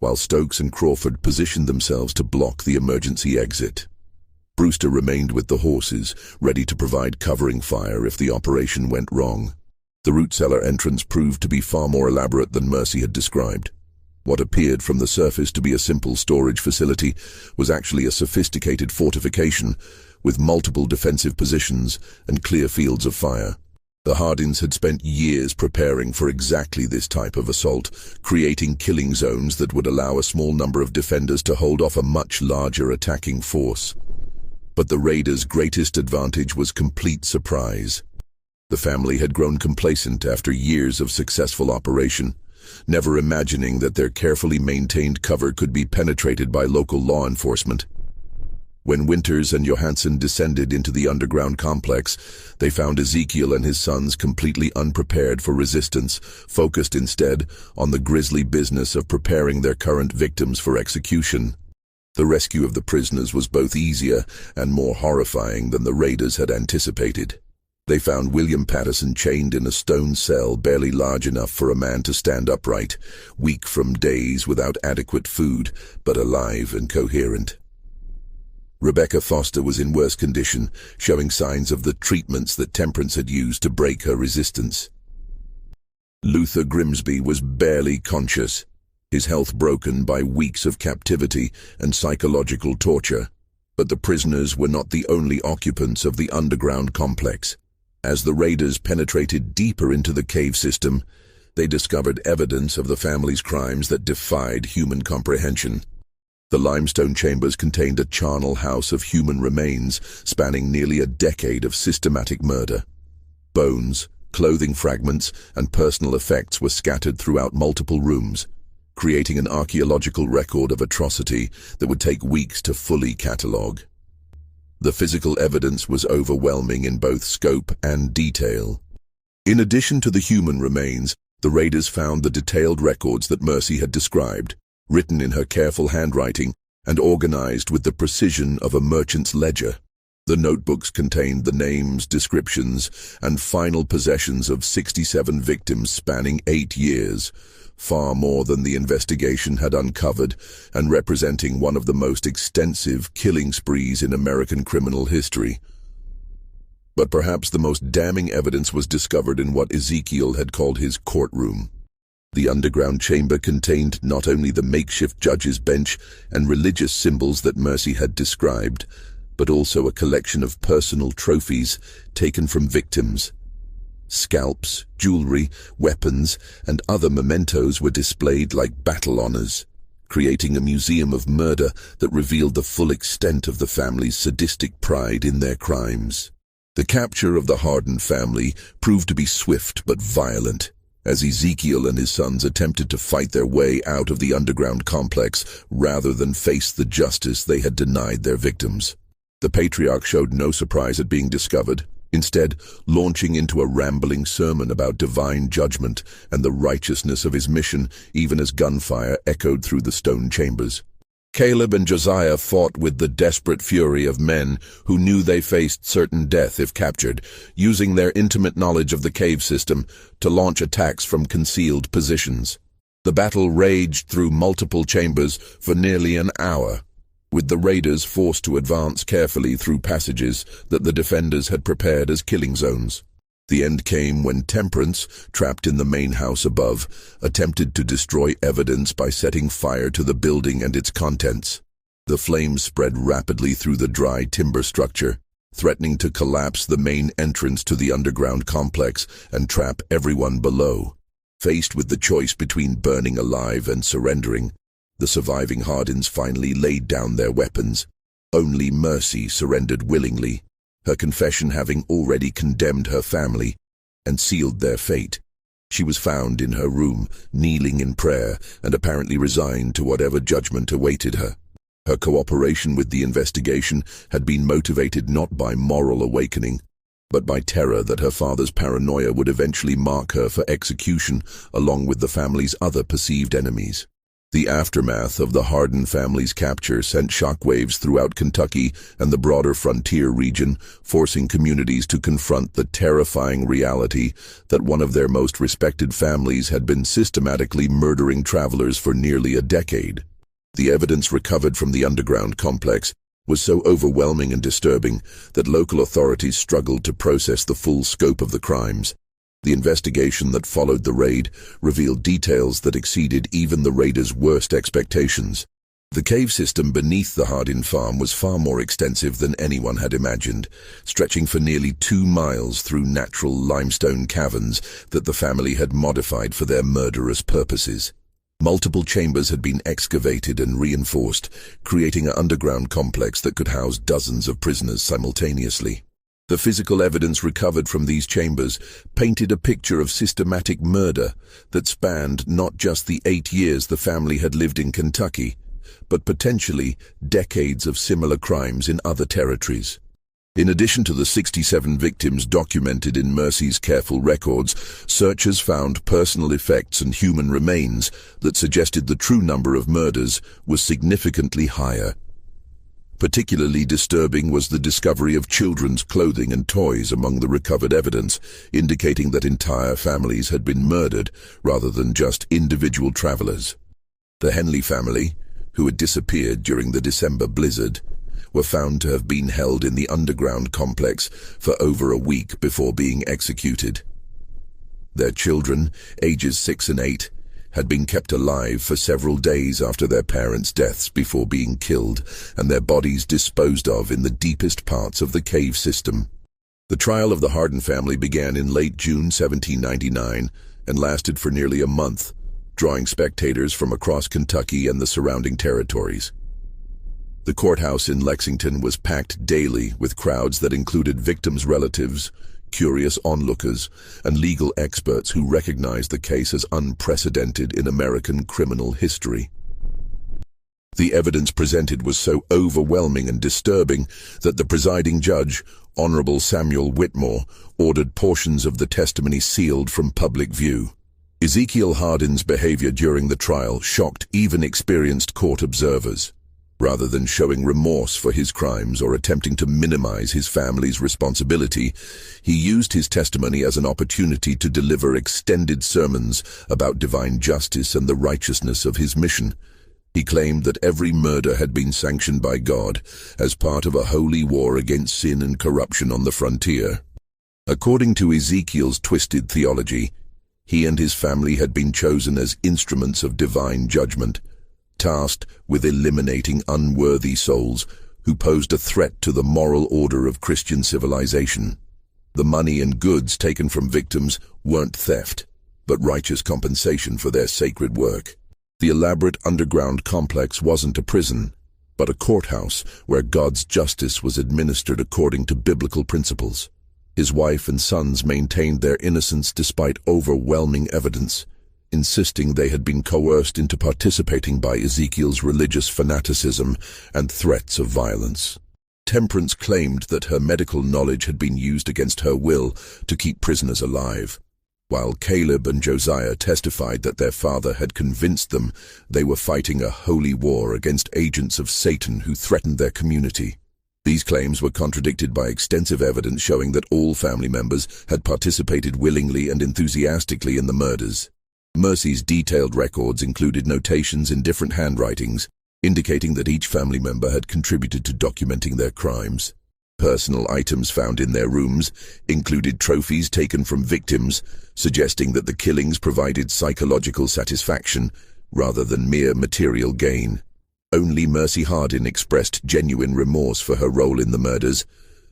while Stokes and Crawford positioned themselves to block the emergency exit. Brewster remained with the horses, ready to provide covering fire if the operation went wrong. The root cellar entrance proved to be far more elaborate than Mercy had described. What appeared from the surface to be a simple storage facility was actually a sophisticated fortification with multiple defensive positions and clear fields of fire. The Hardins had spent years preparing for exactly this type of assault, creating killing zones that would allow a small number of defenders to hold off a much larger attacking force. But the raiders' greatest advantage was complete surprise. The family had grown complacent after years of successful operation, never imagining that their carefully maintained cover could be penetrated by local law enforcement. When Winters and Johansson descended into the underground complex, they found Ezekiel and his sons completely unprepared for resistance, focused instead on the grisly business of preparing their current victims for execution. The rescue of the prisoners was both easier and more horrifying than the raiders had anticipated. They found William Patterson chained in a stone cell barely large enough for a man to stand upright, weak from days without adequate food, but alive and coherent. Rebecca Foster was in worse condition, showing signs of the treatments that Temperance had used to break her resistance. Luther Grimsby was barely conscious, his health broken by weeks of captivity and psychological torture. But the prisoners were not the only occupants of the underground complex. As the raiders penetrated deeper into the cave system, they discovered evidence of the family's crimes that defied human comprehension. The limestone chambers contained a charnel house of human remains spanning nearly a decade of systematic murder. Bones, clothing fragments, and personal effects were scattered throughout multiple rooms, creating an archaeological record of atrocity that would take weeks to fully catalogue. The physical evidence was overwhelming in both scope and detail. In addition to the human remains, the raiders found the detailed records that Mercy had described, written in her careful handwriting and organized with the precision of a merchant's ledger. The notebooks contained the names, descriptions, and final possessions of 67 victims spanning 8 years, far more than the investigation had uncovered, and representing one of the most extensive killing sprees in American criminal history. But perhaps the most damning evidence was discovered in what Ezekiel had called his courtroom. The underground chamber contained not only the makeshift judge's bench and religious symbols that Mercy had described, but also a collection of personal trophies taken from victims. Scalps, jewelry, weapons, and other mementos were displayed like battle honors, creating a museum of murder that revealed the full extent of the family's sadistic pride in their crimes. The capture of the Hardin family proved to be swift but violent, as Ezekiel and his sons attempted to fight their way out of the underground complex rather than face the justice they had denied their victims. The patriarch showed no surprise at being discovered, instead launching into a rambling sermon about divine judgment and the righteousness of his mission, even as gunfire echoed through the stone chambers. Caleb and Josiah fought with the desperate fury of men who knew they faced certain death if captured, using their intimate knowledge of the cave system to launch attacks from concealed positions. The battle raged through multiple chambers for nearly an hour, with the raiders forced to advance carefully through passages that the defenders had prepared as killing zones. The end came when Temperance, trapped in the main house above, attempted to destroy evidence by setting fire to the building and its contents. The flames spread rapidly through the dry timber structure, threatening to collapse the main entrance to the underground complex and trap everyone below. Faced with the choice between burning alive and surrendering, the surviving Hardins finally laid down their weapons. Only Mercy surrendered willingly, her confession having already condemned her family and sealed their fate. She was found in her room, kneeling in prayer and apparently resigned to whatever judgment awaited her. Her cooperation with the investigation had been motivated not by moral awakening, but by terror that her father's paranoia would eventually mark her for execution along with the family's other perceived enemies. The aftermath of the Hardin family's capture sent shockwaves throughout Kentucky and the broader frontier region, forcing communities to confront the terrifying reality that one of their most respected families had been systematically murdering travelers for nearly a decade. The evidence recovered from the underground complex was so overwhelming and disturbing that local authorities struggled to process the full scope of the crimes. The investigation that followed the raid revealed details that exceeded even the raiders' worst expectations. The cave system beneath the Hardin farm was far more extensive than anyone had imagined, stretching for nearly 2 miles through natural limestone caverns that the family had modified for their murderous purposes. Multiple chambers had been excavated and reinforced, creating an underground complex that could house dozens of prisoners simultaneously. The physical evidence recovered from these chambers painted a picture of systematic murder that spanned not just the 8 years the family had lived in Kentucky, but potentially decades of similar crimes in other territories. In addition to the 67 victims documented in Mercy's careful records, searchers found personal effects and human remains that suggested the true number of murders was significantly higher. Particularly disturbing was the discovery of children's clothing and toys among the recovered evidence, indicating that entire families had been murdered rather than just individual travelers. The Henley family, who had disappeared during the December blizzard, were found to have been held in the underground complex for over a week before being executed. Their children, ages 6 and 8, had been kept alive for several days after their parents' deaths before being killed, and their bodies disposed of in the deepest parts of the cave system. The trial of the Hardin family began in late June 1799 and lasted for nearly a month, drawing spectators from across Kentucky and the surrounding territories. The courthouse in Lexington was packed daily with crowds that included victims' relatives, curious onlookers, and legal experts who recognized the case as unprecedented in American criminal history. The evidence presented was so overwhelming and disturbing that the presiding judge, Honorable Samuel Whitmore, ordered portions of the testimony sealed from public view. Ezekiel Hardin's behavior during the trial shocked even experienced court observers. Rather than showing remorse for his crimes or attempting to minimize his family's responsibility, he used his testimony as an opportunity to deliver extended sermons about divine justice and the righteousness of his mission. He claimed that every murder had been sanctioned by God as part of a holy war against sin and corruption on the frontier. According to Ezekiel's twisted theology, he and his family had been chosen as instruments of divine judgment, tasked with eliminating unworthy souls who posed a threat to the moral order of Christian civilization. The money and goods taken from victims weren't theft, but righteous compensation for their sacred work. The elaborate underground complex wasn't a prison, but a courthouse where God's justice was administered according to biblical principles. His wife and sons maintained their innocence despite overwhelming evidence, insisting they had been coerced into participating by Ezekiel's religious fanaticism and threats of violence. Temperance claimed that her medical knowledge had been used against her will to keep prisoners alive, while Caleb and Josiah testified that their father had convinced them they were fighting a holy war against agents of Satan who threatened their community. These claims were contradicted by extensive evidence showing that all family members had participated willingly and enthusiastically in the murders. Mercy's detailed records included notations in different handwritings, indicating that each family member had contributed to documenting their crimes. Personal items found in their rooms included trophies taken from victims, suggesting that the killings provided psychological satisfaction rather than mere material gain. Only Mercy Hardin expressed genuine remorse for her role in the murders,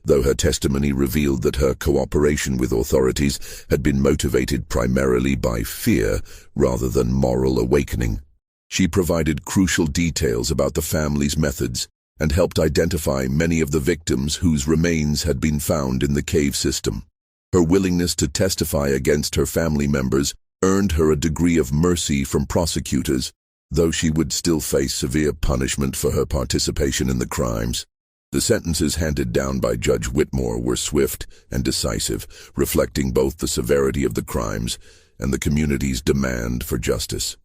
though her testimony revealed that her cooperation with authorities had been motivated primarily by fear rather than moral awakening. She provided crucial details about the family's methods and helped identify many of the victims whose remains had been found in the cave system. Her willingness to testify against her family members earned her a degree of mercy from prosecutors, though she would still face severe punishment for her participation in the crimes. The sentences handed down by Judge Whitmore were swift and decisive, reflecting both the severity of the crimes and the community's demand for justice.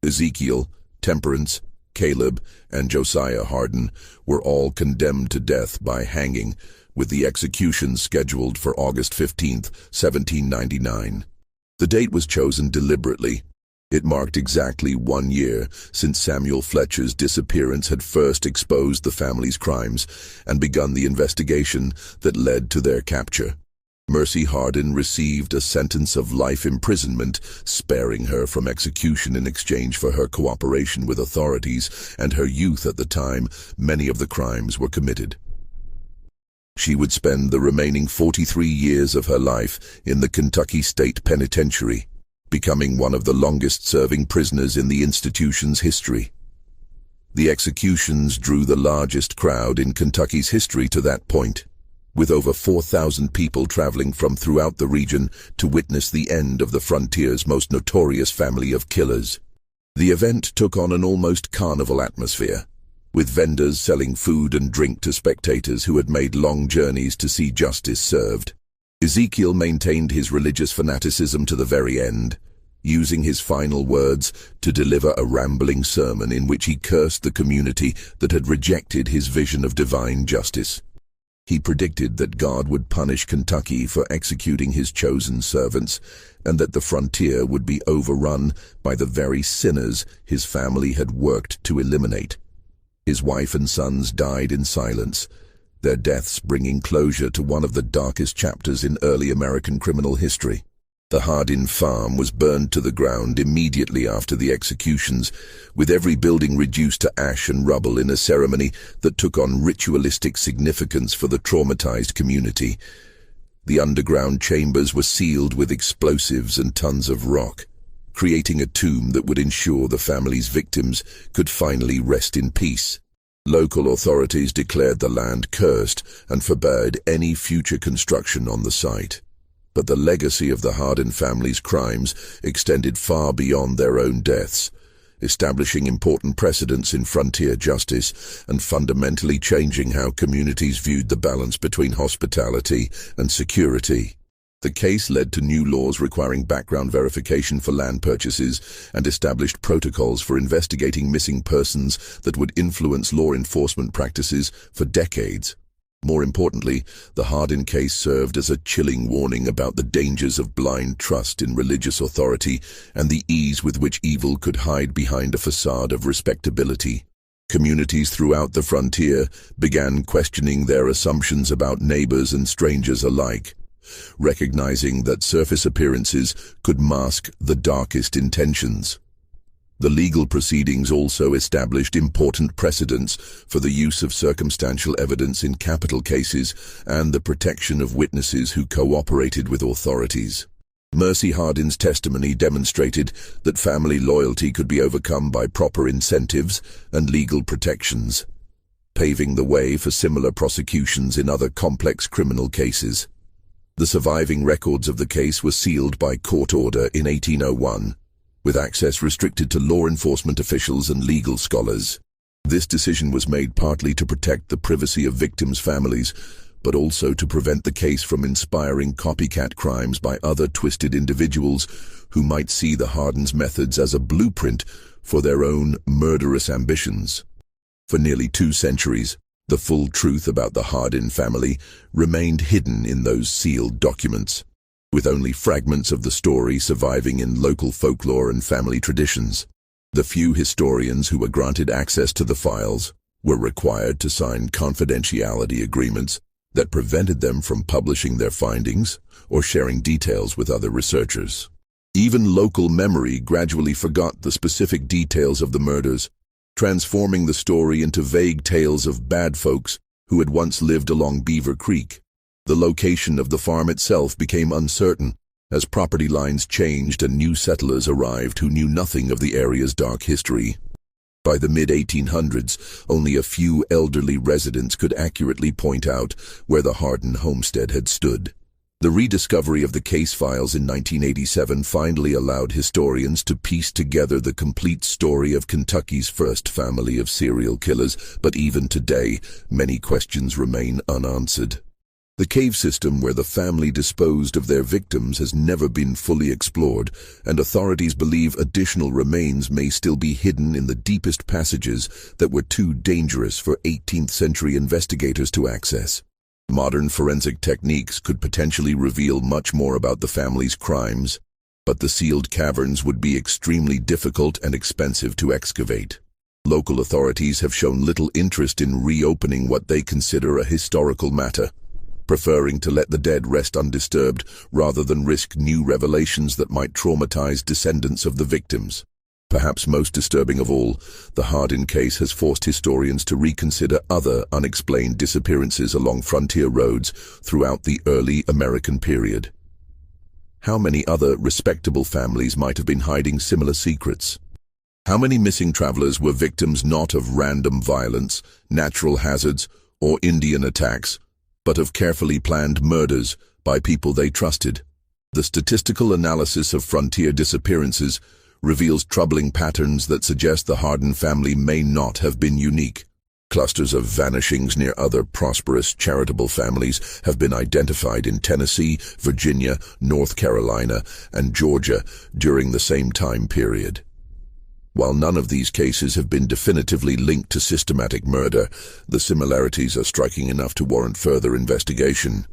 Ezekiel, Temperance, Caleb, and Josiah Hardin were all condemned to death by hanging, with the execution scheduled for August 15, 1799. The date was chosen deliberately. It marked exactly 1 year since Samuel Fletcher's disappearance had first exposed the family's crimes and begun the investigation that led to their capture. Mercy Hardin received a sentence of life imprisonment, sparing her from execution in exchange for her cooperation with authorities and her youth at the time many of the crimes were committed. She would spend the remaining 43 years of her life in the Kentucky State Penitentiary, becoming one of the longest-serving prisoners in the institution's history. The executions drew the largest crowd in Kentucky's history to that point, with over 4,000 people traveling from throughout the region to witness the end of the frontier's most notorious family of killers. The event took on an almost carnival atmosphere, with vendors selling food and drink to spectators who had made long journeys to see justice served. Ezekiel maintained his religious fanaticism to the very end, using his final words to deliver a rambling sermon in which he cursed the community that had rejected his vision of divine justice. He predicted that God would punish Kentucky for executing his chosen servants, and that the frontier would be overrun by the very sinners his family had worked to eliminate. His wife and sons died in silence, their deaths bringing closure to one of the darkest chapters in early American criminal history. The Hardin farm was burned to the ground immediately after the executions, with every building reduced to ash and rubble in a ceremony that took on ritualistic significance for the traumatized community. The underground chambers were sealed with explosives and tons of rock, creating a tomb that would ensure the family's victims could finally rest in peace. Local authorities declared the land cursed and forbade any future construction on the site. But the legacy of the Hardin family's crimes extended far beyond their own deaths, establishing important precedents in frontier justice and fundamentally changing how communities viewed the balance between hospitality and security. The case led to new laws requiring background verification for land purchases and established protocols for investigating missing persons that would influence law enforcement practices for decades. More importantly, the Hardin case served as a chilling warning about the dangers of blind trust in religious authority and the ease with which evil could hide behind a facade of respectability. Communities throughout the frontier began questioning their assumptions about neighbors and strangers alike, recognizing that surface appearances could mask the darkest intentions. The legal proceedings also established important precedents for the use of circumstantial evidence in capital cases and the protection of witnesses who cooperated with authorities. Mercy Hardin's testimony demonstrated that family loyalty could be overcome by proper incentives and legal protections, paving the way for similar prosecutions in other complex criminal cases. The surviving records of the case were sealed by court order in 1801, with access restricted to law enforcement officials and legal scholars. This decision was made partly to protect the privacy of victims' families, but also to prevent the case from inspiring copycat crimes by other twisted individuals who might see the Hardins' methods as a blueprint for their own murderous ambitions. For nearly 2 centuries, the full truth about the Hardin family remained hidden in those sealed documents, with only fragments of the story surviving in local folklore and family traditions. The few historians who were granted access to the files were required to sign confidentiality agreements that prevented them from publishing their findings or sharing details with other researchers. Even local memory gradually forgot the specific details of the murders, transforming the story into vague tales of bad folks who had once lived along Beaver Creek. The location of the farm itself became uncertain as property lines changed and new settlers arrived who knew nothing of the area's dark history. By the mid-1800s, only a few elderly residents could accurately point out where the Hardin homestead had stood. The rediscovery of the case files in 1987 finally allowed historians to piece together the complete story of Kentucky's first family of serial killers, but even today, many questions remain unanswered. The cave system where the family disposed of their victims has never been fully explored, and authorities believe additional remains may still be hidden in the deepest passages that were too dangerous for 18th-century investigators to access. Modern forensic techniques could potentially reveal much more about the family's crimes, but the sealed caverns would be extremely difficult and expensive to excavate. Local authorities have shown little interest in reopening what they consider a historical matter, preferring to let the dead rest undisturbed rather than risk new revelations that might traumatize descendants of the victims. Perhaps most disturbing of all, the Hardin case has forced historians to reconsider other unexplained disappearances along frontier roads throughout the early American period. How many other respectable families might have been hiding similar secrets? How many missing travelers were victims not of random violence, natural hazards, or Indian attacks, but of carefully planned murders by people they trusted? The statistical analysis of frontier disappearances reveals troubling patterns that suggest the Hardin family may not have been unique. Clusters of vanishings near other prosperous, charitable families have been identified in Tennessee, Virginia, North Carolina, and Georgia during the same time period. While none of these cases have been definitively linked to systematic murder, the similarities are striking enough to warrant further investigation.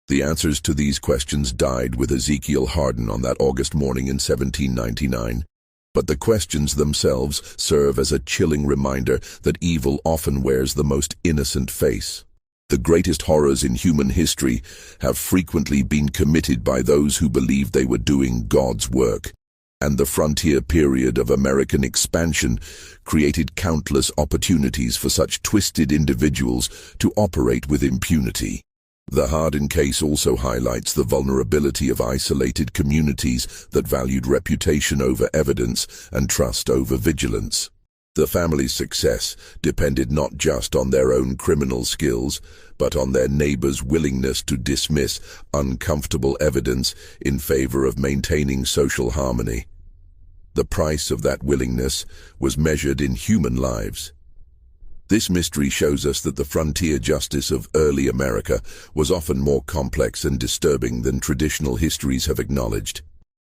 The answers to these questions died with Ezekiel Hardin on that August morning in 1799. But the questions themselves serve as a chilling reminder that evil often wears the most innocent face. The greatest horrors in human history have frequently been committed by those who believed they were doing God's work, and the frontier period of American expansion created countless opportunities for such twisted individuals to operate with impunity. The Hardin case also highlights the vulnerability of isolated communities that valued reputation over evidence and trust over vigilance. The family's success depended not just on their own criminal skills, but on their neighbors' willingness to dismiss uncomfortable evidence in favor of maintaining social harmony. The price of that willingness was measured in human lives. This mystery shows us that the frontier justice of early America was often more complex and disturbing than traditional histories have acknowledged.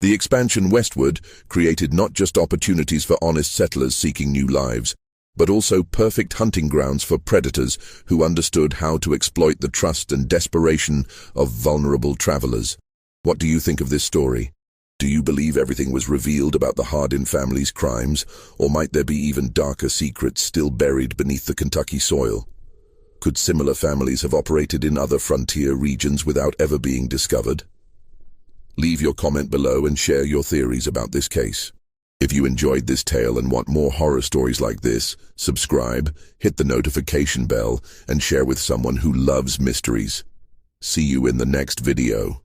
The expansion westward created not just opportunities for honest settlers seeking new lives, but also perfect hunting grounds for predators who understood how to exploit the trust and desperation of vulnerable travelers. What do you think of this story? Do you believe everything was revealed about the Hardin family's crimes, or might there be even darker secrets still buried beneath the Kentucky soil? Could similar families have operated in other frontier regions without ever being discovered? Leave your comment below and share your theories about this case. If you enjoyed this tale and want more horror stories like this, subscribe, hit the notification bell, and share with someone who loves mysteries. See you in the next video.